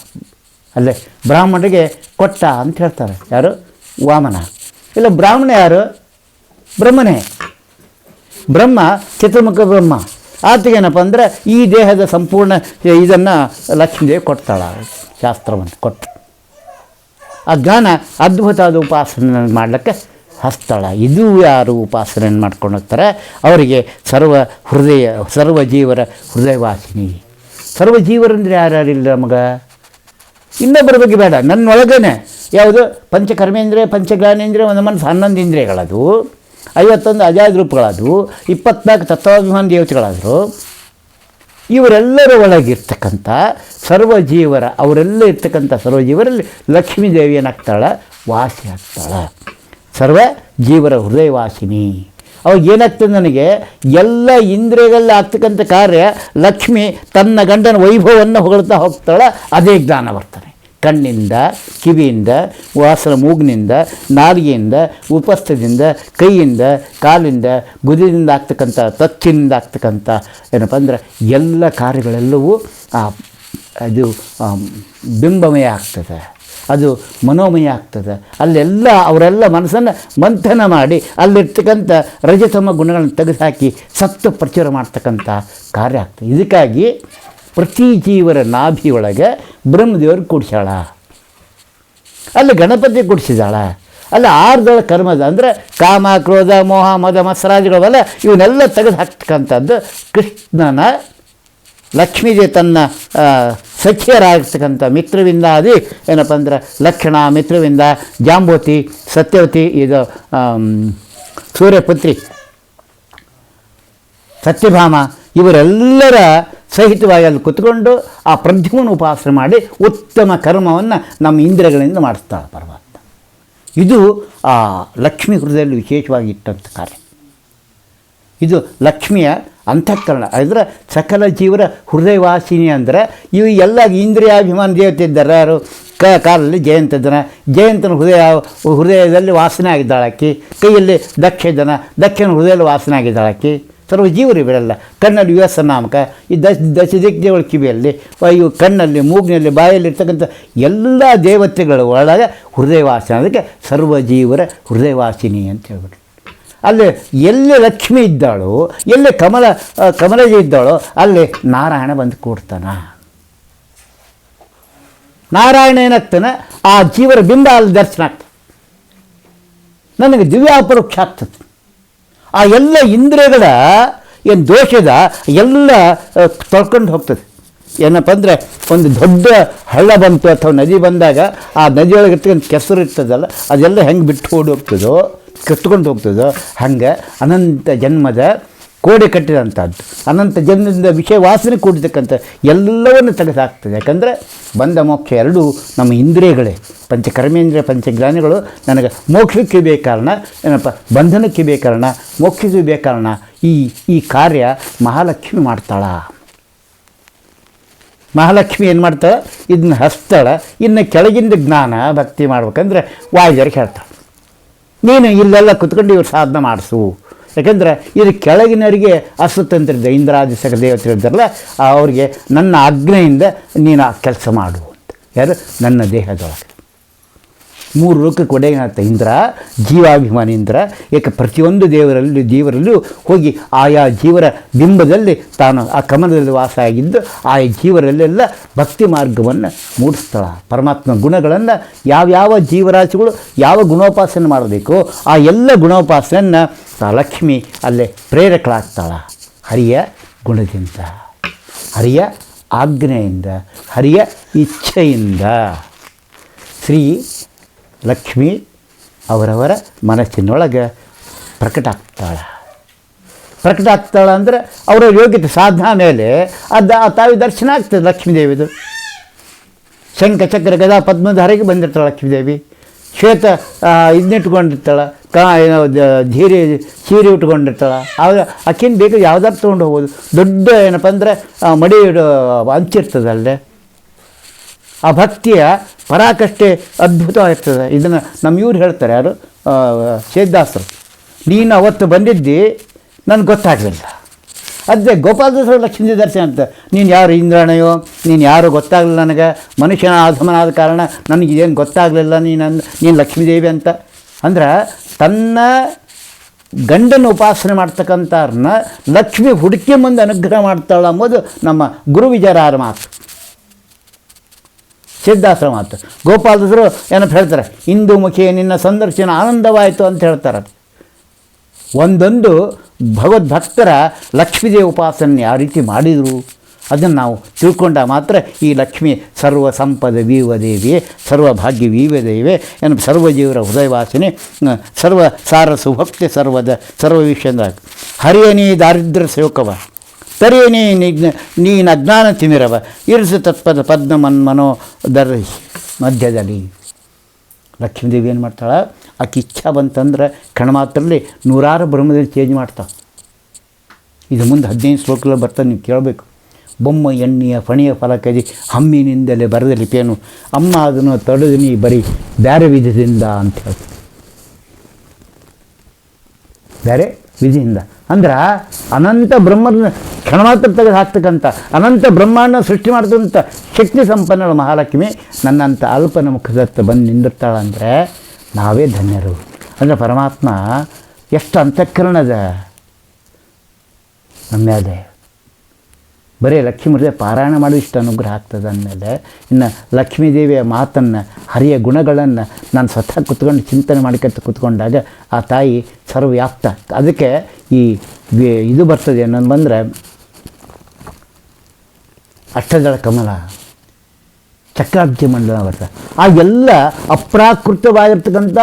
ಅಲ್ಲೇ ಬ್ರಾಹ್ಮಣರಿಗೆ ಕೊಟ್ಟ ಅಂತ ಹೇಳ್ತಾರೆ. ಯಾರು? ವಾಮನ. ಇಲ್ಲ, ಬ್ರಾಹ್ಮಣ ಯಾರು? ಬ್ರಹ್ಮನೇ. ಬ್ರಹ್ಮ ಚತುರ್ಮುಖ ಬ್ರಹ್ಮ. ಆತಗೇನಪ್ಪ ಅಂದರೆ ಈ ದೇಹದ ಸಂಪೂರ್ಣ ಇದನ್ನು ಲಕ್ಷ್ಮೀದೇವಿ ಕೊಡ್ತಾಳೆ, ಶಾಸ್ತ್ರವನ್ನು ಕೊಟ್ಟು. ಆ ಜ್ಞಾನ ಅದ್ಭುತವಾದ ಉಪಾಸನೆ ಮಾಡಲಿಕ್ಕೆ ಹಸ್ತಳ. ಇದು ಯಾರು ಉಪಾಸನೆಯನ್ನು ಮಾಡ್ಕೊಂಡು ಹೋಗ್ತಾರೆ ಅವರಿಗೆ ಸರ್ವ ಜೀವರ ಹೃದಯವಾಸಿನಿ. ಸರ್ವ ಜೀವರಂದರೆ ಯಾರ್ಯಾರಿಲ್ಲ ನಮಗೆ. ಇನ್ನೊಬ್ಬರ ಬಗ್ಗೆ ಬೇಡ, ನನ್ನೊಳಗೇ ಯಾವುದು ಪಂಚಕರ್ಮೇಂದ್ರಿಯ, ಪಂಚಜ್ಞಾನೇಂದ್ರಿಯ, ಒಂದು ಮನಸ್ಸು 11 ಇಂದ್ರಿಯಗಳದು, 51 ಅಜಾದ ರೂಪಗಳದು, 24 ತತ್ವಾಭಿಮಾನ ದೇವತೆಗಳಾದರು. ಇವರೆಲ್ಲರ ಒಳಗಿರ್ತಕ್ಕಂಥ ಸರ್ವಜೀವರ, ಅವರೆಲ್ಲ ಇರ್ತಕ್ಕಂಥ ಸರ್ವಜೀವರಲ್ಲಿ ಲಕ್ಷ್ಮೀ ದೇವಿ ಏನಾಗ್ತಾಳೆ, ವಾಸಿ ಆಗ್ತಾಳೆ. ಸರ್ವ ಜೀವರ ಹೃದಯವಾಸಿನಿ. ಅವಾಗ ಏನಾಗ್ತದೆ, ನನಗೆ ಎಲ್ಲ ಇಂದ್ರಿಯಗಳಲ್ಲಿ ಆಗ್ತಕ್ಕಂಥ ಕಾರ್ಯ ಲಕ್ಷ್ಮಿ ತನ್ನ ಗಂಡನ ವೈಭವವನ್ನು ಹೊಗಳ್ತಾ ಹೋಗ್ತಾಳೆ. ಅದೇ ಜ್ಞಾನ ಬರ್ತದೆ. ಕಣ್ಣಿಂದ, ಕಿವಿಯಿಂದ, ವಾಸನ ಮೂಗಿನಿಂದ, ನಾಲಿಗೆಯಿಂದ, ಉಪಸ್ಥದಿಂದ, ಕೈಯಿಂದ, ಕಾಲಿಂದ, ಗುದಿಯಿಂದ ಆಗ್ತಕ್ಕಂಥ, ತಚ್ಚಿನಿಂದ ಆಗ್ತಕ್ಕಂಥ ಏನಪ್ಪ ಅಂದರೆ ಎಲ್ಲ ಕಾರ್ಯಗಳೆಲ್ಲವೂ ಅದು ಬಿಂಬಮಯ ಆಗ್ತದೆ, ಅದು ಮನೋಮಯ ಆಗ್ತದೆ. ಅಲ್ಲೆಲ್ಲ ಅವರೆಲ್ಲ ಮನಸ್ಸನ್ನು ಮಂಥನ ಮಾಡಿ ಅಲ್ಲಿರ್ತಕ್ಕಂಥ ರಜತಮ ಗುಣಗಳನ್ನು ತೆಗೆದುಹಾಕಿ ಸತ್ವ ಪ್ರಚಾರ ಮಾಡ್ತಕ್ಕಂಥ ಕಾರ್ಯ ಆಗ್ತದೆ. ಇದಕ್ಕಾಗಿ ಪ್ರತಿ ಜೀವರ ನಾಭಿಯೊಳಗೆ ಬ್ರಹ್ಮದೇವರು ಕೂಡಿಸಾಳ, ಅಲ್ಲಿ ಗಣಪತಿ ಕೂಡಿಸಿದಾಳ, ಅಲ್ಲಿ 6 ಕರ್ಮದ ಅಂದರೆ ಕಾಮ, ಕ್ರೋಧ, ಮೋಹ, ಮದ, ಮತ್ಸರಾದಿಗಳವೆಲ್ಲ ಇವನ್ನೆಲ್ಲ ತೆಗೆದು ಹಾಕ್ತಕ್ಕಂಥದ್ದು ಕೃಷ್ಣನ ಲಕ್ಷ್ಮೀಗೆ ತನ್ನ ಸಖ್ಯರಾಗಿರ್ತಕ್ಕಂಥ ಮಿತ್ರವಿಂದ ಅದು ಏನಪ್ಪ ಅಂದ್ರೆ ಲಕ್ಷಣ, ಮಿತ್ರವಿಂದ, ಜಾಂಬೋತಿ, ಸತ್ಯವತಿ, ಇದು ಸೂರ್ಯಪುತ್ರಿ, ಸತ್ಯಭಾಮ ಇವರೆಲ್ಲರ ಸಹಿತವಾಗಿ ಅಲ್ಲಿ ಕುತ್ಕೊಂಡು ಆ ಪ್ರದ್ಯುಮ್ನ ಉಪಾಸನೆ ಮಾಡಿ ಉತ್ತಮ ಕರ್ಮವನ್ನು ನಮ್ಮ ಇಂದ್ರಿಯಗಳಿಂದ ಮಾಡಿಸ್ತಾಳೆ ಪರಮಾತ್ಮ. ಇದು ಆ ಲಕ್ಷ್ಮೀ ಹೃದಯದಲ್ಲಿ ವಿಶೇಷವಾಗಿ ಇಟ್ಟಂಥ ಕಾರ್ಯ. ಇದು ಲಕ್ಷ್ಮಿಯ ಅಂತಃಕರಣ. ಅಂದರೆ ಸಕಲ ಜೀವರ ಹೃದಯವಾಸಿನಿ ಅಂದರೆ ಇವು ಎಲ್ಲ ಇಂದ್ರಿಯಾಭಿಮಾನ ದೇವತೆ ಇದ್ದಾರೆ. ಯಾರು? ಕಾಲಲ್ಲಿ ಜಯಂತ ಇದ್ದಾನೆ, ಜಯಂತನ ಹೃದಯದಲ್ಲಿ ವಾಸನೆ ಆಗಿದ್ದಾಳಾಕಿ. ಕೈಯಲ್ಲಿ ದಕ್ಷ ಇದ್ದಾನೆ, ದಕ್ಷನ ಹೃದಯದಲ್ಲಿ ವಾಸನೆ ಆಗಿದ್ದಾಳಾಕಿ. ಸರ್ವ ಜೀವರು ಇವರೆಲ್ಲ. ಕಣ್ಣಲ್ಲಿ ನಾಮಕ, ಈ ದಶದಿಗ್ದೇವಳ ಕಿವಿಯಲ್ಲಿ, ಇವು ಕಣ್ಣಲ್ಲಿ, ಮೂಗಿನಲ್ಲಿ, ಬಾಯಲ್ಲಿ ಇರ್ತಕ್ಕಂಥ ಎಲ್ಲ ದೇವತೆಗಳ ಒಳಗೆ ಹೃದಯವಾಸಿನಿ. ಅದಕ್ಕೆ ಸರ್ವಜೀವರ ಹೃದಯವಾಸಿನಿ ಅಂತ ಹೇಳ್ಬಿಟ್ಟು. ಅಲ್ಲಿ ಎಲ್ಲಿ ಲಕ್ಷ್ಮಿ ಇದ್ದಾಳೋ, ಎಲ್ಲಿ ಕಮಲಜಿ ಇದ್ದಾಳೋ ಅಲ್ಲಿ ನಾರಾಯಣ ಬಂದು ಕೂಡ್ತಾನ. ನಾರಾಯಣ ಏನಾಗ್ತಾನೆ? ಆ ಜೀವರ ಬಿಂಬ ಅಲ್ಲಿ ದರ್ಶನ ಆಗ್ತದೆ. ನನಗೆ ದಿವ್ಯಾಪರೋಕ್ಷ ಆಗ್ತದೆ. ಆ ಎಲ್ಲ ಇಂದ್ರಿಯಗಳ ಏನು ದೋಷದ ಎಲ್ಲ ತೊಳ್ಕೊಂಡು ಹೋಗ್ತದೆ. ಏನಪ್ಪ ಅಂದರೆ, ಒಂದು ದೊಡ್ಡ ಹಳ್ಳ ಬಂತು ಅಥವಾ ನದಿ ಬಂದಾಗ ಆ ನದಿಯೊಳಗೆ ಇರ್ತಕ್ಕಂಥ ಕೆಸರು ಇರ್ತದಲ್ಲ, ಅದೆಲ್ಲ ಹೆಂಗೆ ಬಿಟ್ಟು ಓಡಿ ಹೋಗ್ತದೋ, ಕಟ್ಕೊಂಡು ಹೋಗ್ತದೋ, ಹಂಗೆ ಅನಂತ ಜನ್ಮದ ಕೋಡೆ ಕಟ್ಟಿದಂಥದ್ದು, ಅನಂತ ಜನ್ಮದಿಂದ ವಿಷಯ ವಾಸನೆ ಕೂಡಿರ್ತಕ್ಕಂಥ ಎಲ್ಲವನ್ನು ತೆಗೆದಾಕ್ತದೆ. ಯಾಕಂದರೆ ಬಂಧ ಮೋಕ್ಷ ಎರಡೂ ನಮ್ಮ ಇಂದ್ರಿಯಗಳೇ. ಪಂಚಕರ್ಮೇಂದ್ರಿಯ ಪಂಚಜ್ಞಾನಿಗಳು ನನಗೆ ಮೋಕ್ಷಕ್ಕೆ ಬೇಕಾರಣ, ಏನಪ್ಪ ಬಂಧನಕ್ಕೆ ಬೇಕಾರಣ, ಮೋಕ್ಷಕ್ಕೆ ಬೇಕಾರಣ. ಈ ಕಾರ್ಯ ಮಹಾಲಕ್ಷ್ಮಿ ಮಾಡ್ತಾಳ. ಮಹಾಲಕ್ಷ್ಮಿ ಏನು ಮಾಡ್ತಾಳೆ? ಇದನ್ನ ಹಸ್ತಾಳೆ. ಇನ್ನು ಕೆಳಗಿಂದ ಜ್ಞಾನ ಭಕ್ತಿ ಮಾಡ್ಬೇಕಂದ್ರೆ ವಾಯುದೇವರಿಗೆ ಹೇಳ್ತಾಳೆ, ನೀನು ಇಲ್ಲೆಲ್ಲ ಕುತ್ಕೊಂಡು ಇವ್ರು ಸಾಧನೆ ಮಾಡಿಸು. ಯಾಕಂದರೆ ಇದು ಕೆಳಗಿನವರಿಗೆ ಅಸುತಂತ್ರದ ಇಂದ್ರಾದಿ ಸಕಲ ದೇವತೆಗಳಿದ್ದಾರಲ್ಲ, ಅವ್ರಿಗೆ ನನ್ನ ಆಜ್ಞೆಯಿಂದ ನೀನು ಆ ಕೆಲಸ ಮಾಡು ಅಂತ. ಯಾರು? ನನ್ನ ದೇಹದೊಳಗೆ 3 ಲೋಕಕ್ಕೆ ಒಡೆಯನಾಥ ಇಂದ್ರ, ಜೀವಾಭಿಮಾನಿ ಇಂದ್ರ. ಏಕೆ ಪ್ರತಿಯೊಂದು ಜೀವರಲ್ಲೂ ಹೋಗಿ ಆಯಾ ಜೀವರ ಬಿಂಬದಲ್ಲಿ ತಾನು ಆ ಕಮಲದಲ್ಲಿ ವಾಸ ಆಗಿದ್ದು ಆಯಾ ಜೀವರಲ್ಲೆಲ್ಲ ಭಕ್ತಿ ಮಾರ್ಗವನ್ನು ಮೂಡಿಸ್ತಾಳ. ಪರಮಾತ್ಮ ಗುಣಗಳನ್ನು ಯಾವ್ಯಾವ ಜೀವರಾಶಿಗಳು ಯಾವ ಗುಣೋಪಾಸನೆ ಮಾಡಬೇಕು ಆ ಎಲ್ಲ ಗುಣೋಪಾಸನೆಯನ್ನು ಲಕ್ಷ್ಮಿ ಅಲ್ಲೇ ಪ್ರೇರಕಳಾಗ್ತಾಳ. ಹರಿಯ ಗುಣದಿಂದ, ಹರಿಯ ಆಜ್ಞೆಯಿಂದ, ಹರಿಯ ಇಚ್ಛೆಯಿಂದ ಶ್ರೀ ಲಕ್ಷ್ಮಿ ಅವರವರ ಮನಸ್ಸಿನೊಳಗೆ ಪ್ರಕಟ ಆಗ್ತಾಳ ಅಂದರೆ ಅವರ ಯೋಗ್ಯತೆ ಸಾಧನಾ ಮೇಲೆ ತಾವು ದರ್ಶನ ಆಗ್ತದೆ. ಲಕ್ಷ್ಮೀದೇವಿದು ಶಂಖ ಚಕ್ರ ಗದಾ ಪದ್ಮಧಾರೆಗೆ ಬಂದಿರ್ತಾಳೆ ಲಕ್ಷ್ಮೀದೇವಿ. ಶ್ವೇತ ಇದನ್ನಿಟ್ಕೊಂಡಿರ್ತಾಳೆ, ಸೀರೆ ಉಟ್ಕೊಂಡಿರ್ತಾಳೆ. ಆಗ ಆಕಿನ ಬೇಕು ಯಾವ್ದಾರು ತೊಗೊಂಡು ಹೋಗ್ಬೋದು. ದೊಡ್ಡ ಏನಪ್ಪ ಅಂದರೆ ಮಡಿ ಹಂಚಿರ್ತದಲ್ಲೇ. ಆ ಭಕ್ತಿಯ ಪರಾಕಷ್ಟೇ ಅದ್ಭುತವಾಗಿರ್ತದೆ. ಇದನ್ನು ನಮ್ಮ ಇವ್ರು ಹೇಳ್ತಾರೆ, ಯಾರು? ಶೇಷದಾಸರು. ನೀನು ಅವತ್ತು ಬಂದಿದ್ದಿ, ನನಗೆ ಗೊತ್ತಾಗಲಿಲ್ಲ. ಅದೇ ಗೋಪಾಲದಾಸರು ಲಕ್ಷ್ಮೀ ದರ್ಶನ ಅಂತ. ನೀನು ಯಾರು ಇಂದ್ರಾಣಿಯೋ, ನೀನು ಯಾರು ಗೊತ್ತಾಗಲಿಲ್ಲ ನನಗೆ, ಮನುಷ್ಯನ ಆಧಮನಾದ ಕಾರಣ ನನಗಿದೇನು ಗೊತ್ತಾಗಲಿಲ್ಲ, ನೀನು ಲಕ್ಷ್ಮೀದೇವಿ ಅಂತ. ಅಂದ್ರೆ ತನ್ನ ಗಂಡನ ಉಪಾಸನೆ ಮಾಡ್ತಕ್ಕಂಥವ್ರನ್ನ ಲಕ್ಷ್ಮಿ ಹುಡುಕಿ ಮುಂದೆ ಅನುಗ್ರಹ ಮಾಡ್ತಾಳೆ ಅಂಬೋದು ನಮ್ಮ ಗುರು ವಿಜಯರಾರ ಮಾತು, ಸಿದ್ಧಾಸರ ಮಾತು. ಗೋಪಾಲದಾಸರು ಏನಪ್ಪ ಹೇಳ್ತಾರೆ? ಇಂದು ಮುಖಿ ನಿನ್ನ ಸಂದರ್ಶನ ಆನಂದವಾಯಿತು ಅಂತ ಹೇಳ್ತಾರೆ. ಒಂದೊಂದು ಭಗವದ್ಭಕ್ತರ ಲಕ್ಷ್ಮೀದೇವಿ ಉಪಾಸನೆ ಯಾವ ರೀತಿ ಮಾಡಿದರು ಅದನ್ನು ನಾವು ತಿಳ್ಕೊಂಡ ಮಾತ್ರ ಈ ಲಕ್ಷ್ಮಿ ಸರ್ವ ಸಂಪದ ವೀವ ದೇವಿಯೇ, ಸರ್ವ ಭಾಗ್ಯ ವೀವ ದೇವಿಯೇ, ಏನು ಸರ್ವಜೀವರ ಹೃದಯವಾಸನೆ, ಸರ್ವ ಸಾರ ಸುಭಕ್ತಿ ಸರ್ವ ವಿಷಯದ ಹರಿಯನೇ ದಾರಿದ್ರ್ಯ ಸೇವಕವ, ತರೇನೇ ನೀನು ಅಜ್ಞಾನ ತಿಮಿರವ, ಇರಿಸು ತತ್ಪದ ಪದ್ಮ ಮನೋದರ ಮಧ್ಯದಲ್ಲಿ. ಲಕ್ಷ್ಮೀದೇವಿ ಏನು ಮಾಡ್ತಾಳೆ? ಆಕೆ ಇಚ್ಛಾ ಬಂತಂದ್ರೆ ಕಣ ಮಾತ್ರದಲ್ಲಿ 100 ಬ್ರಹ್ಮದಲ್ಲಿ ಚೇಂಜ್ ಮಾಡ್ತಾಳೆ. ಇದು ಮುಂದೆ 15 ಶ್ಲೋಕದಲ್ಲಿ ಬರ್ತದೆ, ನೀವು ಕೇಳಬೇಕು. ಬೊಮ್ಮ ಎಣ್ಣೆಯ ಫಣಿಯ ಫಲಕದಿ ಹಮ್ಮಿನಿಂದಲೇ ಬರೆದ ಲಿಪಿಯನ್ನು ಅಮ್ಮ ಅದನ್ನು ತಡೆದು ನೀ ಬರೀ ಬೇರೆ ವಿಧದಿಂದ ಅಂತ ಹೇಳ್ತಾರೆ. ಬೇರೆ ವಿಧಿಯಿಂದ ಅಂದ್ರೆ ಅನಂತ ಬ್ರಹ್ಮನ ಕ್ಷಣ ಮಾತ್ರ ತೆಗೆದು ಹಾಕ್ತಕ್ಕಂಥ, ಅನಂತ ಬ್ರಹ್ಮಾಂಡ ಸೃಷ್ಟಿ ಮಾಡ್ತಕ್ಕಂಥ ಶಕ್ತಿ ಸಂಪನ್ನಳ ಮಹಾಲಕ್ಷ್ಮಿ ನನ್ನಂಥ ಅಲ್ಪನ ಮುಖದತ್ತ ಬಂದು ನಿಂದಿರ್ತಾಳಂದರೆ ನಾವೇ ಧನ್ಯರು. ಅಂದರೆ ಪರಮಾತ್ಮ ಎಷ್ಟು ಅಂತಃಕರಣದ ನಮ್ಮ ಮೇಲೆ. ಬರೀ ಲಕ್ಷ್ಮೀ ಹೃದಯ ಪಾರಾಯಣ ಮಾಡಿ ಇಷ್ಟು ಅನುಗ್ರಹ ಆಗ್ತದೆ ಅಂದಮೇಲೆ ಇನ್ನು ಲಕ್ಷ್ಮೀದೇವಿಯ ಮಾತನ್ನು, ಹರಿಯ ಗುಣಗಳನ್ನು ನಾನು ಸ್ವತಃ ಕುತ್ಕೊಂಡು ಚಿಂತನೆ ಮಾಡಿಕಂತ ಕೂತ್ಕೊಂಡಾಗ ಆ ತಾಯಿ ಸರ್ವವ್ಯಾಪ್ತ. ಅದಕ್ಕೆ ಇದು ಬರ್ತದೆ ಅನ್ನೋದು ಬಂದರೆ ಅಷ್ಟದಳ ಕಮಲ, ಚಕ್ರಾಬ್ಜಿ ಮಂಡಲ ಬರ್ತದೆ. ಆ ಎಲ್ಲ ಅಪ್ರಾಕೃತವಾಗಿರ್ತಕ್ಕಂಥ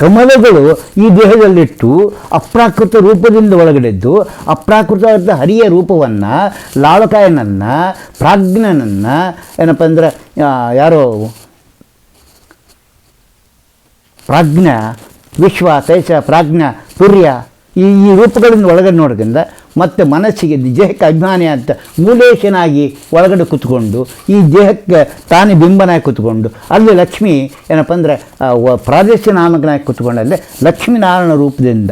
ಕಮಲಗಳು ಈ ದೇಹದಲ್ಲಿಟ್ಟು ಅಪ್ರಾಕೃತ ರೂಪದಿಂದ ಒಳಗಡೆದ್ದು ಅಪ್ರಾಕೃತವಾದ ಹರಿಯ ರೂಪವನ್ನು, ಲಾಳಕಾಯನನ್ನು, ಪ್ರಾಜ್ಞನನ್ನು, ಏನಪ್ಪ ಅಂದರೆ ಯಾರೋ ಪ್ರಾಜ್ಞ, ವಿಶ್ವ, ತೈಷ, ಪ್ರಾಜ್ಞ, ತುರ್ಯ ಈ ರೂಪಗಳಿಂದ ಒಳಗಡೆ ನೋಡೋದ್ರಿಂದ ಮತ್ತು ಮನಸ್ಸಿಗೆ ದೇಹಕ್ಕೆ ಅಭಿಮಾನಿ ಅಂತ ಮೂಲೇಶನಾಗಿ ಒಳಗಡೆ ಕೂತ್ಕೊಂಡು ಈ ದೇಹಕ್ಕೆ ತಾನೇ ಬಿಂಬನಾಗಿ ಕೂತ್ಕೊಂಡು ಅಲ್ಲಿ ಲಕ್ಷ್ಮಿ ಏನಪ್ಪ ಅಂದರೆ ಪ್ರಾದೇಶಿಕ ನಾಮಕನಾಗಿ ಕೂತ್ಕೊಂಡಲ್ಲಿ ಲಕ್ಷ್ಮೀನಾರಾಯಣ ರೂಪದಿಂದ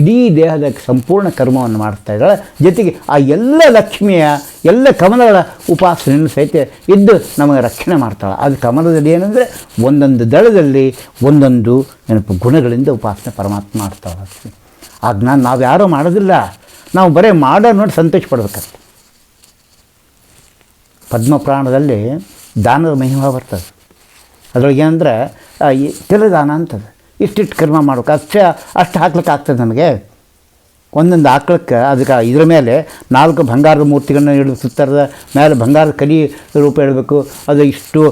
ಇಡೀ ದೇಹದ ಸಂಪೂರ್ಣ ಕರ್ಮವನ್ನು ಮಾಡ್ತಾ ಇದ್ದಾಳೆ. ಜೊತೆಗೆ ಆ ಎಲ್ಲ ಲಕ್ಷ್ಮಿಯ ಎಲ್ಲ ಕಮಲಗಳ ಉಪಾಸನೆಯನ್ನು ಸಹಿತ ಇದ್ದು ನಮಗೆ ರಕ್ಷಣೆ ಮಾಡ್ತಾಳೆ. ಅದು ಕಮಲದಲ್ಲಿ ಏನಂದರೆ ಒಂದೊಂದು ದಳದಲ್ಲಿ ಒಂದೊಂದು ಏನಪ್ಪ ಗುಣಗಳಿಂದ ಉಪಾಸನೆ ಪರಮಾತ್ಮ ಮಾಡ್ತಾಳೆ ಲಕ್ಷ್ಮಿ. ಆ ಜ್ಞಾನ ನಾವು ಯಾರೂ ಮಾಡೋದಿಲ್ಲ, ನಾವು ಬರೀ ಮಾಡೋ ನೋಡಿ ಸಂತೋಷ ಪಡ್ಬೇಕಂತ. ಪದ್ಮಪುರಾಣದಲ್ಲಿ ದಾನದ ಮಹಿಮಾ ಬರ್ತದೆ. ಅದರೊಳಗೆ ಏನಂದ್ರೆ ತಿಲದಾನ ಅಂತದೆ. ಇಷ್ಟಿಟ್ಟು ಕರ್ಮ ಮಾಡ್ಬೇಕು, ಅಷ್ಟು ಹಾಕ್ಲಿಕ್ಕೆ ಆಗ್ತದೆ ನಮಗೆ. ಒಂದೊಂದು ಆಕಳಕ್ಕೆ ಅದಕ್ಕೆ ಇದ್ರ ಮೇಲೆ 4 ಬಂಗಾರದ ಮೂರ್ತಿಗಳನ್ನ ಇಡಬೇಕು, ಸುತ್ತರದ ಮೇಲೆ ಬಂಗಾರದ ಕಲಿ ರೂಪ ಇಡಬೇಕು. ಅದು ಇಷ್ಟು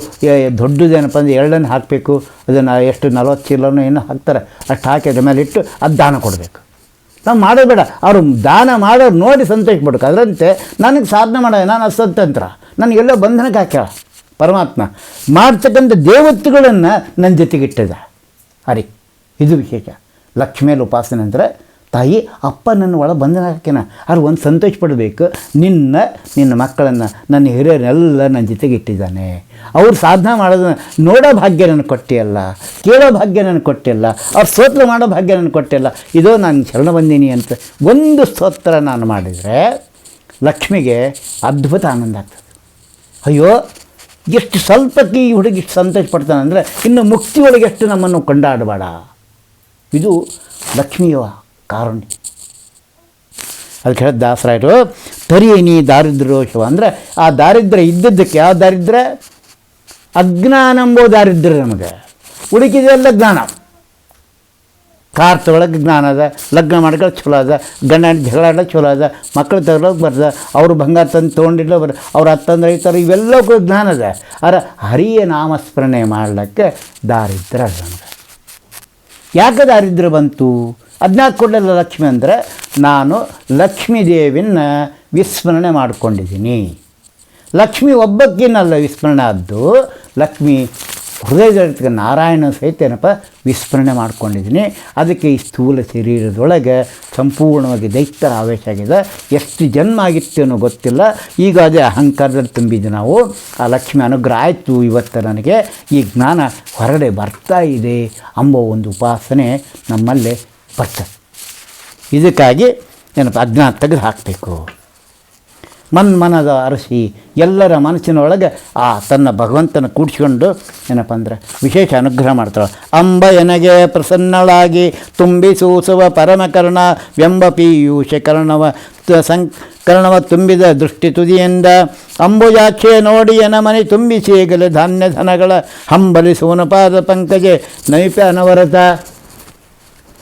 ದೊಡ್ಡದೇನಪ್ಪ ಅಂದರೆ ಎಳ್ಳನ್ನು ಹಾಕಬೇಕು. ಅದನ್ನು ಎಷ್ಟು 40 ಚೀಲನೋ ಏನೋ ಹಾಕ್ತಾರೆ, ಅಷ್ಟು ಹಾಕಿ ಅದ್ರ ಮೇಲೆ ಇಟ್ಟು ಅದು ದಾನ ಕೊಡಬೇಕು. ನಾವು ಮಾಡೋದು ಬೇಡ, ಅವರು ದಾನ ಮಾಡೋರು ನೋಡಿ ಸಂತೋಷ ಪಡ್ಬೇಕು. ಅದರಂತೆ ನನಗೆ ಸಾಧನೆ ಮಾಡೋದು, ನಾನು ಅಸಂತಂತ್ರ, ನನಗೆಲ್ಲೋ ಬಂಧನಕ್ಕೆ ಹಾಕ್ಯಾಳ ಪರಮಾತ್ಮ. ಮಾಡ್ತಕ್ಕಂಥ ದೇವತೆಗಳನ್ನು ನನ್ನ ಜೊತೆಗಿಟ್ಟಿದ ಹರಿ. ಇದು ವಿಶೇಷ. ಲಕ್ಷ್ಮಿಯಲ್ಲಿ ಉಪಾಸನೆ ಅಂದರೆ ತಾಯಿ ಅಪ್ಪ ನನ್ನ ಒಳ ಬಂಧನ ಹಾಕ್ಯಾನ, ಅವ್ರು ಒಂದು ಸಂತೋಷ ಪಡಬೇಕು. ನಿನ್ನ ಮಕ್ಕಳನ್ನು, ನನ್ನ ಹಿರಿಯರೆಲ್ಲ ನನ್ನ ಜೊತೆಗೆ ಇಟ್ಟಿದ್ದಾನೆ. ಅವ್ರು ಸಾಧನೆ ಮಾಡೋದನ್ನು ನೋಡೋ ಭಾಗ್ಯ ನನಗೆ ಕೊಟ್ಟಿಯಲ್ಲ, ಕೇಳೋ ಭಾಗ್ಯ ನನಗೆ ಕೊಟ್ಟಿಲ್ಲ, ಅವ್ರು ಸ್ತೋತ್ರ ಮಾಡೋ ಭಾಗ್ಯ ನನಗೆ ಕೊಟ್ಟಿಲ್ಲ. ಇದೋ ನಾನು ಶರಣ ಬಂದೀನಿ ಅಂತ ಒಂದು ಸ್ತೋತ್ರ ನಾನು ಮಾಡಿದರೆ ಲಕ್ಷ್ಮಿಗೆ ಅದ್ಭುತ ಆನಂದ ಆಗ್ತದೆ. ಅಯ್ಯೋ ಎಷ್ಟು ಸ್ವಲ್ಪಕ್ಕೆ ಈ ಹುಡುಗಿ ಇಷ್ಟು ಸಂತೋಷ ಪಡ್ತಾನೆ ಅಂದರೆ ಇನ್ನು ಮುಕ್ತಿಯೊಳಗೆ ಎಷ್ಟು ನಮ್ಮನ್ನು ಕೊಂಡಾಡಬೇಡ. ಇದು ಲಕ್ಷ್ಮಿಯ ಕಾರುಣ್ಯ. ಅದಕ್ಕೆ ಹೇಳಿದ ದಾಸರಾಯರು, ತರಿಯನಿ ದಾರಿದ್ರ್ಯೋಶವ ಅಂದರೆ ಆ ದಾರಿದ್ರ್ಯ ಇದ್ದದ್ದಕ್ಕೆ. ಯಾವ ದಾರಿದ್ರ್ಯ? ಅಜ್ಞಾನ ಎಂಬೋ ದಾರಿದ್ರ್ಯ. ನಮಗೆ ಹುಡುಕಿದೆಲ್ಲ ಜ್ಞಾನ. ಕಾರ್ತೊಳಗೆ ಜ್ಞಾನ ಅದ, ಲಗ್ನ ಮಾಡ್ಕೊಳ್ಳೋದು ಚಲೋ ಅದ, ಗಂಡ ಜಗಳ ಆಡೋದು ಚಲೋ ಅದ, ಮಕ್ಕಳು ತಗೊಳ್ಳೋಕೆ ಬರ್ತದೆ, ಅವರು ಬಂಗಾರ ತಂದು ತೊಗೊಂಡಿಲ್ಲ ಅವ್ರು ಹತ್ತಂದ್ರೆ ಐತಾರೆ, ಇವೆಲ್ಲಕ್ಕೂ ಜ್ಞಾನ ಅದ. ಆದರೆ ಹರಿಯ ನಾಮಸ್ಮರಣೆ ಮಾಡಲಿಕ್ಕೆ ದಾರಿದ್ರ್ಯ ಅದ ನಮಗೆ. ಯಾಕೆ ದಾರಿದ್ರ್ಯ ಬಂತು? ಅದನ್ನ ಕೊಡಲಿಲ್ಲ ಲಕ್ಷ್ಮಿ ಅಂದರೆ ನಾನು ಲಕ್ಷ್ಮೀ ದೇವಿನ ವಿಸ್ಮರಣೆ ಮಾಡಿಕೊಂಡಿದ್ದೀನಿ. ಲಕ್ಷ್ಮಿ ಒಬ್ಬಕ್ಕಿನಲ್ಲ ವಿಸ್ಮರಣೆ ಆದ್ದು, ಲಕ್ಷ್ಮಿ ಹೃದಯದಲ್ಲಿರ್ತಕ್ಕ ನಾರಾಯಣ ಸಹಿತ ಏನಪ್ಪ ವಿಸ್ಮರಣೆ ಮಾಡ್ಕೊಂಡಿದ್ದೀನಿ. ಅದಕ್ಕೆ ಈ ಸ್ಥೂಲ ಶರೀರದೊಳಗೆ ಸಂಪೂರ್ಣವಾಗಿ ದೈತ್ಯರ ಆವೇಶ ಆಗಿದೆ. ಎಷ್ಟು ಜನ್ಮ ಆಗಿತ್ತು ಅನ್ನೋ ಗೊತ್ತಿಲ್ಲ. ಈಗ ಅದೇ ಅಹಂಕಾರದಲ್ಲಿ ತುಂಬಿದ್ದು ನಾವು. ಆ ಲಕ್ಷ್ಮಿ ಅನುಗ್ರಹ ಆಯಿತು, ಇವತ್ತು ನನಗೆ ಈ ಜ್ಞಾನ ಹೊರಡೆ ಬರ್ತಾ ಇದೆ ಎಂಬ ಒಂದು ಉಪಾಸನೆ ನಮ್ಮಲ್ಲಿ ಬರ್ತದೆ. ಇದಕ್ಕಾಗಿ ಏನಪ್ಪ ಅಜ್ಞಾನ ತೆಗೆದು ಹಾಕಬೇಕು. ಮನದ ಅರಸಿ ಎಲ್ಲರ ಮನಸ್ಸಿನೊಳಗೆ ಆ ತನ್ನ ಭಗವಂತನ ಕೂಡಿಸ್ಕೊಂಡು ಏನಪ್ಪ ಅಂದರೆ ವಿಶೇಷ ಅನುಗ್ರಹ ಮಾಡ್ತಾಳೆ. ಅಂಬ ಎನಗೆ ಪ್ರಸನ್ನಳಾಗಿ ತುಂಬಿಸೂಸುವ ಪರಮಕರ್ಣ ವ್ಯಂಬ ಪೀಯೂಷ ಕರ್ಣವ ತುಂಬಿದ ದೃಷ್ಟಿ ತುದಿಯಿಂದ ಅಂಬುಜಾಕ್ಷೆ ನೋಡಿ ಎನ ಮನೆ ತುಂಬಿಸೇಗಲೆ ಧಾನ್ಯ ಧನಗಳ ಹಂಬಲಿಸುವನ ಪಾದ ಪಂಕಜೆ ನೈಪ್ಯ ಅನವರತ.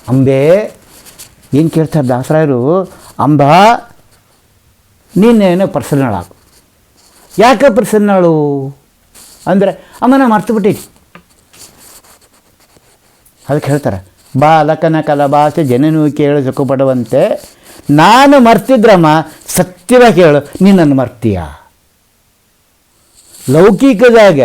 ಅಂಬೆ ಏನು ಕೇಳ್ತಾರೆ ದಾಸರಾಯರು? ಅಂಬಾ ನೀನೇನೋ ಪ್ರಸನ್ನಳಾಗು. ಯಾಕೆ ಪ್ರಸನ್ನಳು ಅಂದರೆ ಅಮ್ಮನ ಮರ್ತುಬಿಟ್ಟಿನಿ. ಅದಕ್ಕೆ ಹೇಳ್ತಾರೆ, ಬಾಲಕನ ಕಲಭಾಷೆ ಜನನೂ ಕೇಳು ಸುಖಪಡುವಂತೆ. ನಾನು ಮರ್ತಿದ್ರಮ್ಮ ಸತ್ಯವಾಗಿ ಹೇಳು, ನೀನನ್ನು ಮರ್ತೀಯ. ಲೌಕಿಕದಾಗ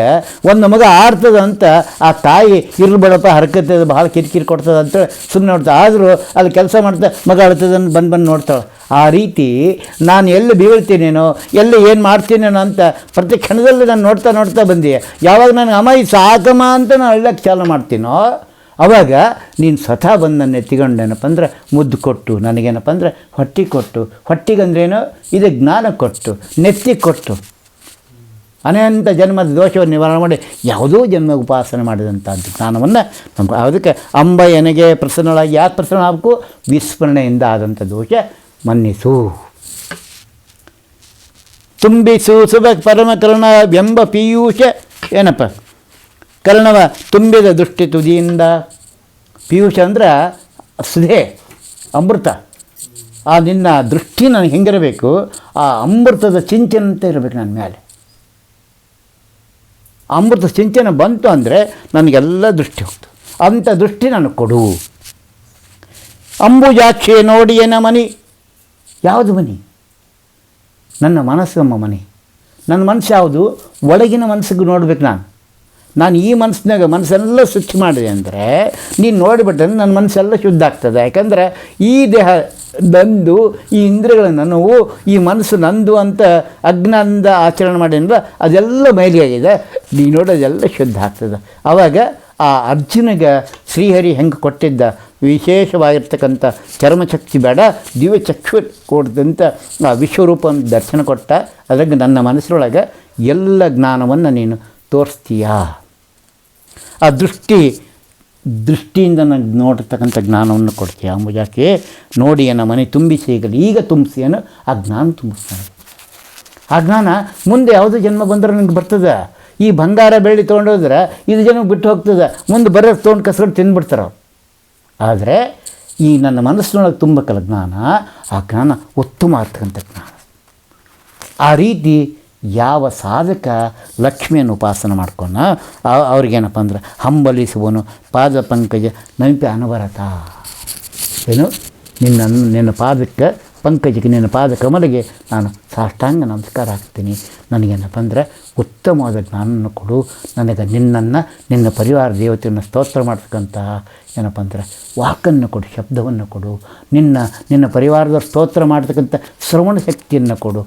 ಒಂದು ಮಗ ಆಡ್ತದಂತ ಆ ತಾಯಿ ಇರ್ಬೇಡಪ್ಪ ಹರಕತ್ತದ ಭಾಳ ಕಿರಿಕಿರಿ ಕೊಡ್ತದೆ ಅಂತೇಳಿ ಸುಮ್ಮನೆ ನೋಡ್ತಾಳೆ. ಆದರೂ ಅಲ್ಲಿ ಕೆಲಸ ಮಾಡ್ತಾ ಮಗ ಆಡ್ತದನ್ನು ಬಂದು ನೋಡ್ತಾಳೆ. ಆ ರೀತಿ ನಾನು ಎಲ್ಲಿ ಬೀಳ್ತೀನೇನೋ, ಎಲ್ಲಿ ಏನು ಮಾಡ್ತೀನೇನೋ ಅಂತ ಪ್ರತಿ ಕ್ಷಣದಲ್ಲಿ ನಾನು ನೋಡ್ತಾ ಬಂದೀಯ. ಯಾವಾಗ ನನಗೆ ಅಮ್ಮ ಸಾಕಮ್ಮ ಅಂತ ನಾನು ಹೇಳಕ್ಕೆ ಚಾಲು ಮಾಡ್ತೀನೋ ಆವಾಗ ನೀನು ಸ್ವತಃ ಬಂದು ನನ್ನ ಎತ್ತಿಕೊಂಡೇನಪ್ಪ ಅಂದ್ರೆ ಮುದ್ದು ಕೊಟ್ಟು, ನನಗೇನಪ್ಪ ಅಂದರೆ ಹೊಟ್ಟೆ ಕೊಟ್ಟು, ಹೊಟ್ಟಿಗಂದ್ರೇನೋ ಇದು ಜ್ಞಾನ ಕೊಟ್ಟು, ನೆತ್ತಿ ಕೊಟ್ಟು ಅನಂತ ಜನ್ಮದ ದೋಷವನ್ನು ನಿವಾರಣೆ ಮಾಡಿ ಯಾವುದೋ ಜನ್ಮ ಉಪಾಸನೆ ಮಾಡಿದಂಥದ್ದು ಜ್ಞಾನವನ್ನು ನಮ್ಗೆ. ಅದಕ್ಕೆ ಅಂಬ ಎನಗೆ ಪ್ರಸನ್ನಳಾಗಿ ಯಾಕೆ ಪ್ರಸನ್ನ ಆಗಬೇಕು? ವಿಸ್ಮರಣೆಯಿಂದ ಆದಂಥ ದೋಷ ಮನ್ನಿಸು. ತುಂಬಿಸು ಸುಭ ಪರಮಕರ್ಣ ವ್ಯಂಬ ಪೀಯೂಷ ಏನಪ್ಪ ಕರ್ಣವ ತುಂಬಿದ ದೃಷ್ಟಿ ತುದಿಯಿಂದ. ಪೀಯೂಷ ಅಂದ್ರೆ ಸುಧೆ, ಅಮೃತ. ಆ ನಿನ್ನ ದೃಷ್ಟಿ ನನಗೆ ಹೆಂಗಿರಬೇಕು? ಆ ಅಮೃತದ ಚಿಂಚನಂತೆ ಇರಬೇಕು ನನ್ನ ಮೇಲೆ. ಅಮೃತ ಸಿಂಚನ ಬಂತು ಅಂದರೆ ನನಗೆಲ್ಲ ದೃಷ್ಟಿ ಹೋಗ್ತದೆ. ಅಂಥ ದೃಷ್ಟಿ ನನಗೆ ಕೊಡು. ಅಂಬುಜಾಕ್ಷಿ ನೋಡಿಯೇನ ಮನಿ. ಯಾವುದು ಮನಿ? ನನ್ನ ಮನಸ್ಸಮ್ಮ ಮನೆ. ನನ್ನ ಮನಸ್ಸು ಯಾವುದು? ಒಳಗಿನ ಮನಸ್ಸಿಗೆ ನೋಡ್ಬೇಕು. ನಾನು ಈ ಮನಸ್ಸೆಲ್ಲ ಸ್ವಚ್ಛ ಮಾಡಿದೆ ಅಂದರೆ ನೀನು ನೋಡಿಬಿಟ್ರೆ ನನ್ನ ಮನಸ್ಸೆಲ್ಲ ಶುದ್ಧ ಆಗ್ತದೆ. ಯಾಕಂದರೆ ಈ ದೇಹ ನಂದು, ಈ ಇಂದ್ರಿಯಗಳು ನನ್ನವು, ಈ ಮನಸ್ಸು ನಂದು ಅಂತ ಅಜ್ಞಾನದಿಂದ ಆಚರಣೆ ಮಾಡಿದ್ರೆ ಅದೆಲ್ಲ ಮೈಲಿಯಾಗಿದೆ. ನೀನು ನೋಡೋದೆಲ್ಲ ಶುದ್ಧ ಆಗ್ತದೆ. ಆವಾಗ ಆ ಅರ್ಜುನಿಗೆ ಶ್ರೀಹರಿ ಹೆಂಗೆ ಕೊಟ್ಟಿದ್ದ ವಿಶೇಷವಾಗಿರ್ತಕ್ಕಂಥ ಚರ್ಮಚಕ್ಷು ಬೇಡ, ದಿವ್ಯಚಕ್ಷು ಕೊಡ್ದಂಥ ಆ ವಿಶ್ವರೂಪವನ್ನು ದರ್ಶನ ಕೊಟ್ಟ. ಅದ್ರಾಗ ನನ್ನ ಮನಸ್ಸರೊಳಗೆ ಎಲ್ಲ ಜ್ಞಾನವನ್ನು ನೀನು ತೋರಿಸ್ತೀಯಾ. ಆ ದೃಷ್ಟಿಯಿಂದ ನನಗೆ ನೋಡಿರ್ತಕ್ಕಂಥ ಜ್ಞಾನವನ್ನು ಕೊಡ್ತೀಯ. ಅಂಬುಜಾಕೆ ನೋಡಿ ನನ್ನ ಮನೆ ತುಂಬಿಸಿ ಈಗಲಿ, ಈಗ ತುಂಬಿಸಿ ಅನ್ನೋ ಆ ಜ್ಞಾನ ತುಂಬಿಸ್ತಾನೆ. ಆ ಜ್ಞಾನ ಮುಂದೆ ಯಾವುದೋ ಜನ್ಮ ಬಂದರೆ ನನಗೆ ಬರ್ತದೆ. ಈ ಬಂಗಾರ ಬೆಳ್ಳಿ ತೊಗೊಂಡೋದ್ರೆ ಇದು ಜನ ಬಿಟ್ಟು ಹೋಗ್ತದೆ, ಮುಂದೆ ಬರೋ ತೊಗೊಂಡು ಕಸ್ಕೊಂಡು ತಿಂದುಬಿಡ್ತಾರೆ ಅವ್ರು. ಆದರೆ ಈ ನನ್ನ ಮನಸ್ಸಿನೊಳಗೆ ತುಂಬಕ್ಕಲ್ಲ ಜ್ಞಾನ, ಆ ಜ್ಞಾನ ಉತ್ತಮ ಆಗ್ತಕ್ಕಂಥ ಜ್ಞಾನ. ಆ ರೀತಿ ಯಾವ ಸಾಧಕ ಲಕ್ಷ್ಮಿಯನ್ನು ಉಪಾಸನೆ ಮಾಡ್ಕೊಂಡ ಅವ್ರಿಗೇನಪ್ಪ ಅಂದ್ರೆ ಹಂಬಲಿಸುವನು ಪಾದ ಪಂಕಜ ನಮಿಪೆ ಅನವರತ. ಏನು ನಿನ್ನ ಪಾದಕ್ಕೆ ಪಂಕಜಕ್ಕೆ, ನಿನ್ನ ಪಾದ ಕಮಲಿಗೆ ನಾನು ಸಾಷ್ಟಾಂಗ ನಮಸ್ಕಾರ ಹಾಕ್ತೀನಿ. ನನಗೇನಪ್ಪ ಅಂದರೆ ಉತ್ತಮವಾದ ಜ್ಞಾನವನ್ನು ಕೊಡು. ನನಗೆ ನಿನ್ನ ಪರಿವಾರ ದೇವತೆಯನ್ನು ಸ್ತೋತ್ರ ಮಾಡ್ತಕ್ಕಂತಹ ಏನಪ್ಪ ಅಂದರೆ ವಾಕನ್ನು ಕೊಡು, ಶಬ್ದವನ್ನು ಕೊಡು. ನಿನ್ನ ಪರಿವಾರದವ್ರು ಸ್ತೋತ್ರ ಮಾಡ್ತಕ್ಕಂಥ ಶ್ರವಣ ಶಕ್ತಿಯನ್ನು ಕೊಡು.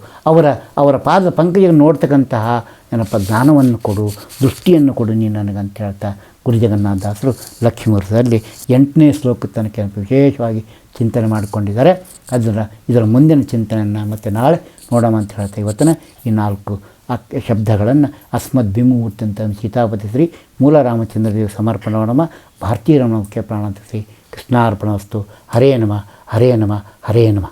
ಅವರ ಪಾದ ಪಂಕಜವನ್ನು ನೋಡ್ತಕ್ಕಂತಹ ಏನಪ್ಪ ಜ್ಞಾನವನ್ನು ಕೊಡು, ದೃಷ್ಟಿಯನ್ನು ಕೊಡು ನೀನು ನನಗಂತ ಹೇಳ್ತಾ ಗುರು ಜಗನ್ನಾಥದಾಸರು ಲಕ್ಷ್ಮೀವೃತದಲ್ಲಿ 8ನೇ ಶ್ಲೋಕ ತನಕ ವಿಶೇಷವಾಗಿ ಚಿಂತನೆ ಮಾಡಿಕೊಂಡಿದ್ದಾರೆ. ಇದರ ಮುಂದಿನ ಚಿಂತನೆಯನ್ನು ಮತ್ತು ನಾಳೆ ನೋಡೋಣ ಅಂತ ಹೇಳ್ತಾ ಇವತ್ತಿನ ಈ 4 ಶಬ್ದಗಳನ್ನು ಅಸ್ಮದ್ ವಿಮೂರ್ತಿ ಅಂತ ಸೀತಾಪತಿ ಶ್ರೀ ಮೂಲ ರಾಮಚಂದ್ರದೇವ ಸಮರ್ಪಣೆ ಮಾಡೋಣ. ಭಾರತೀಯ ರಮಣ ಮುಖ್ಯ ಪ್ರಾಣಾಂತ ಶ್ರೀ ಕೃಷ್ಣಾರ್ಪಣವಸ್ತು. ಹರೇ ನಮಃ, ಹರೇ ನಮಃ, ಹರೇ ನಮಃ.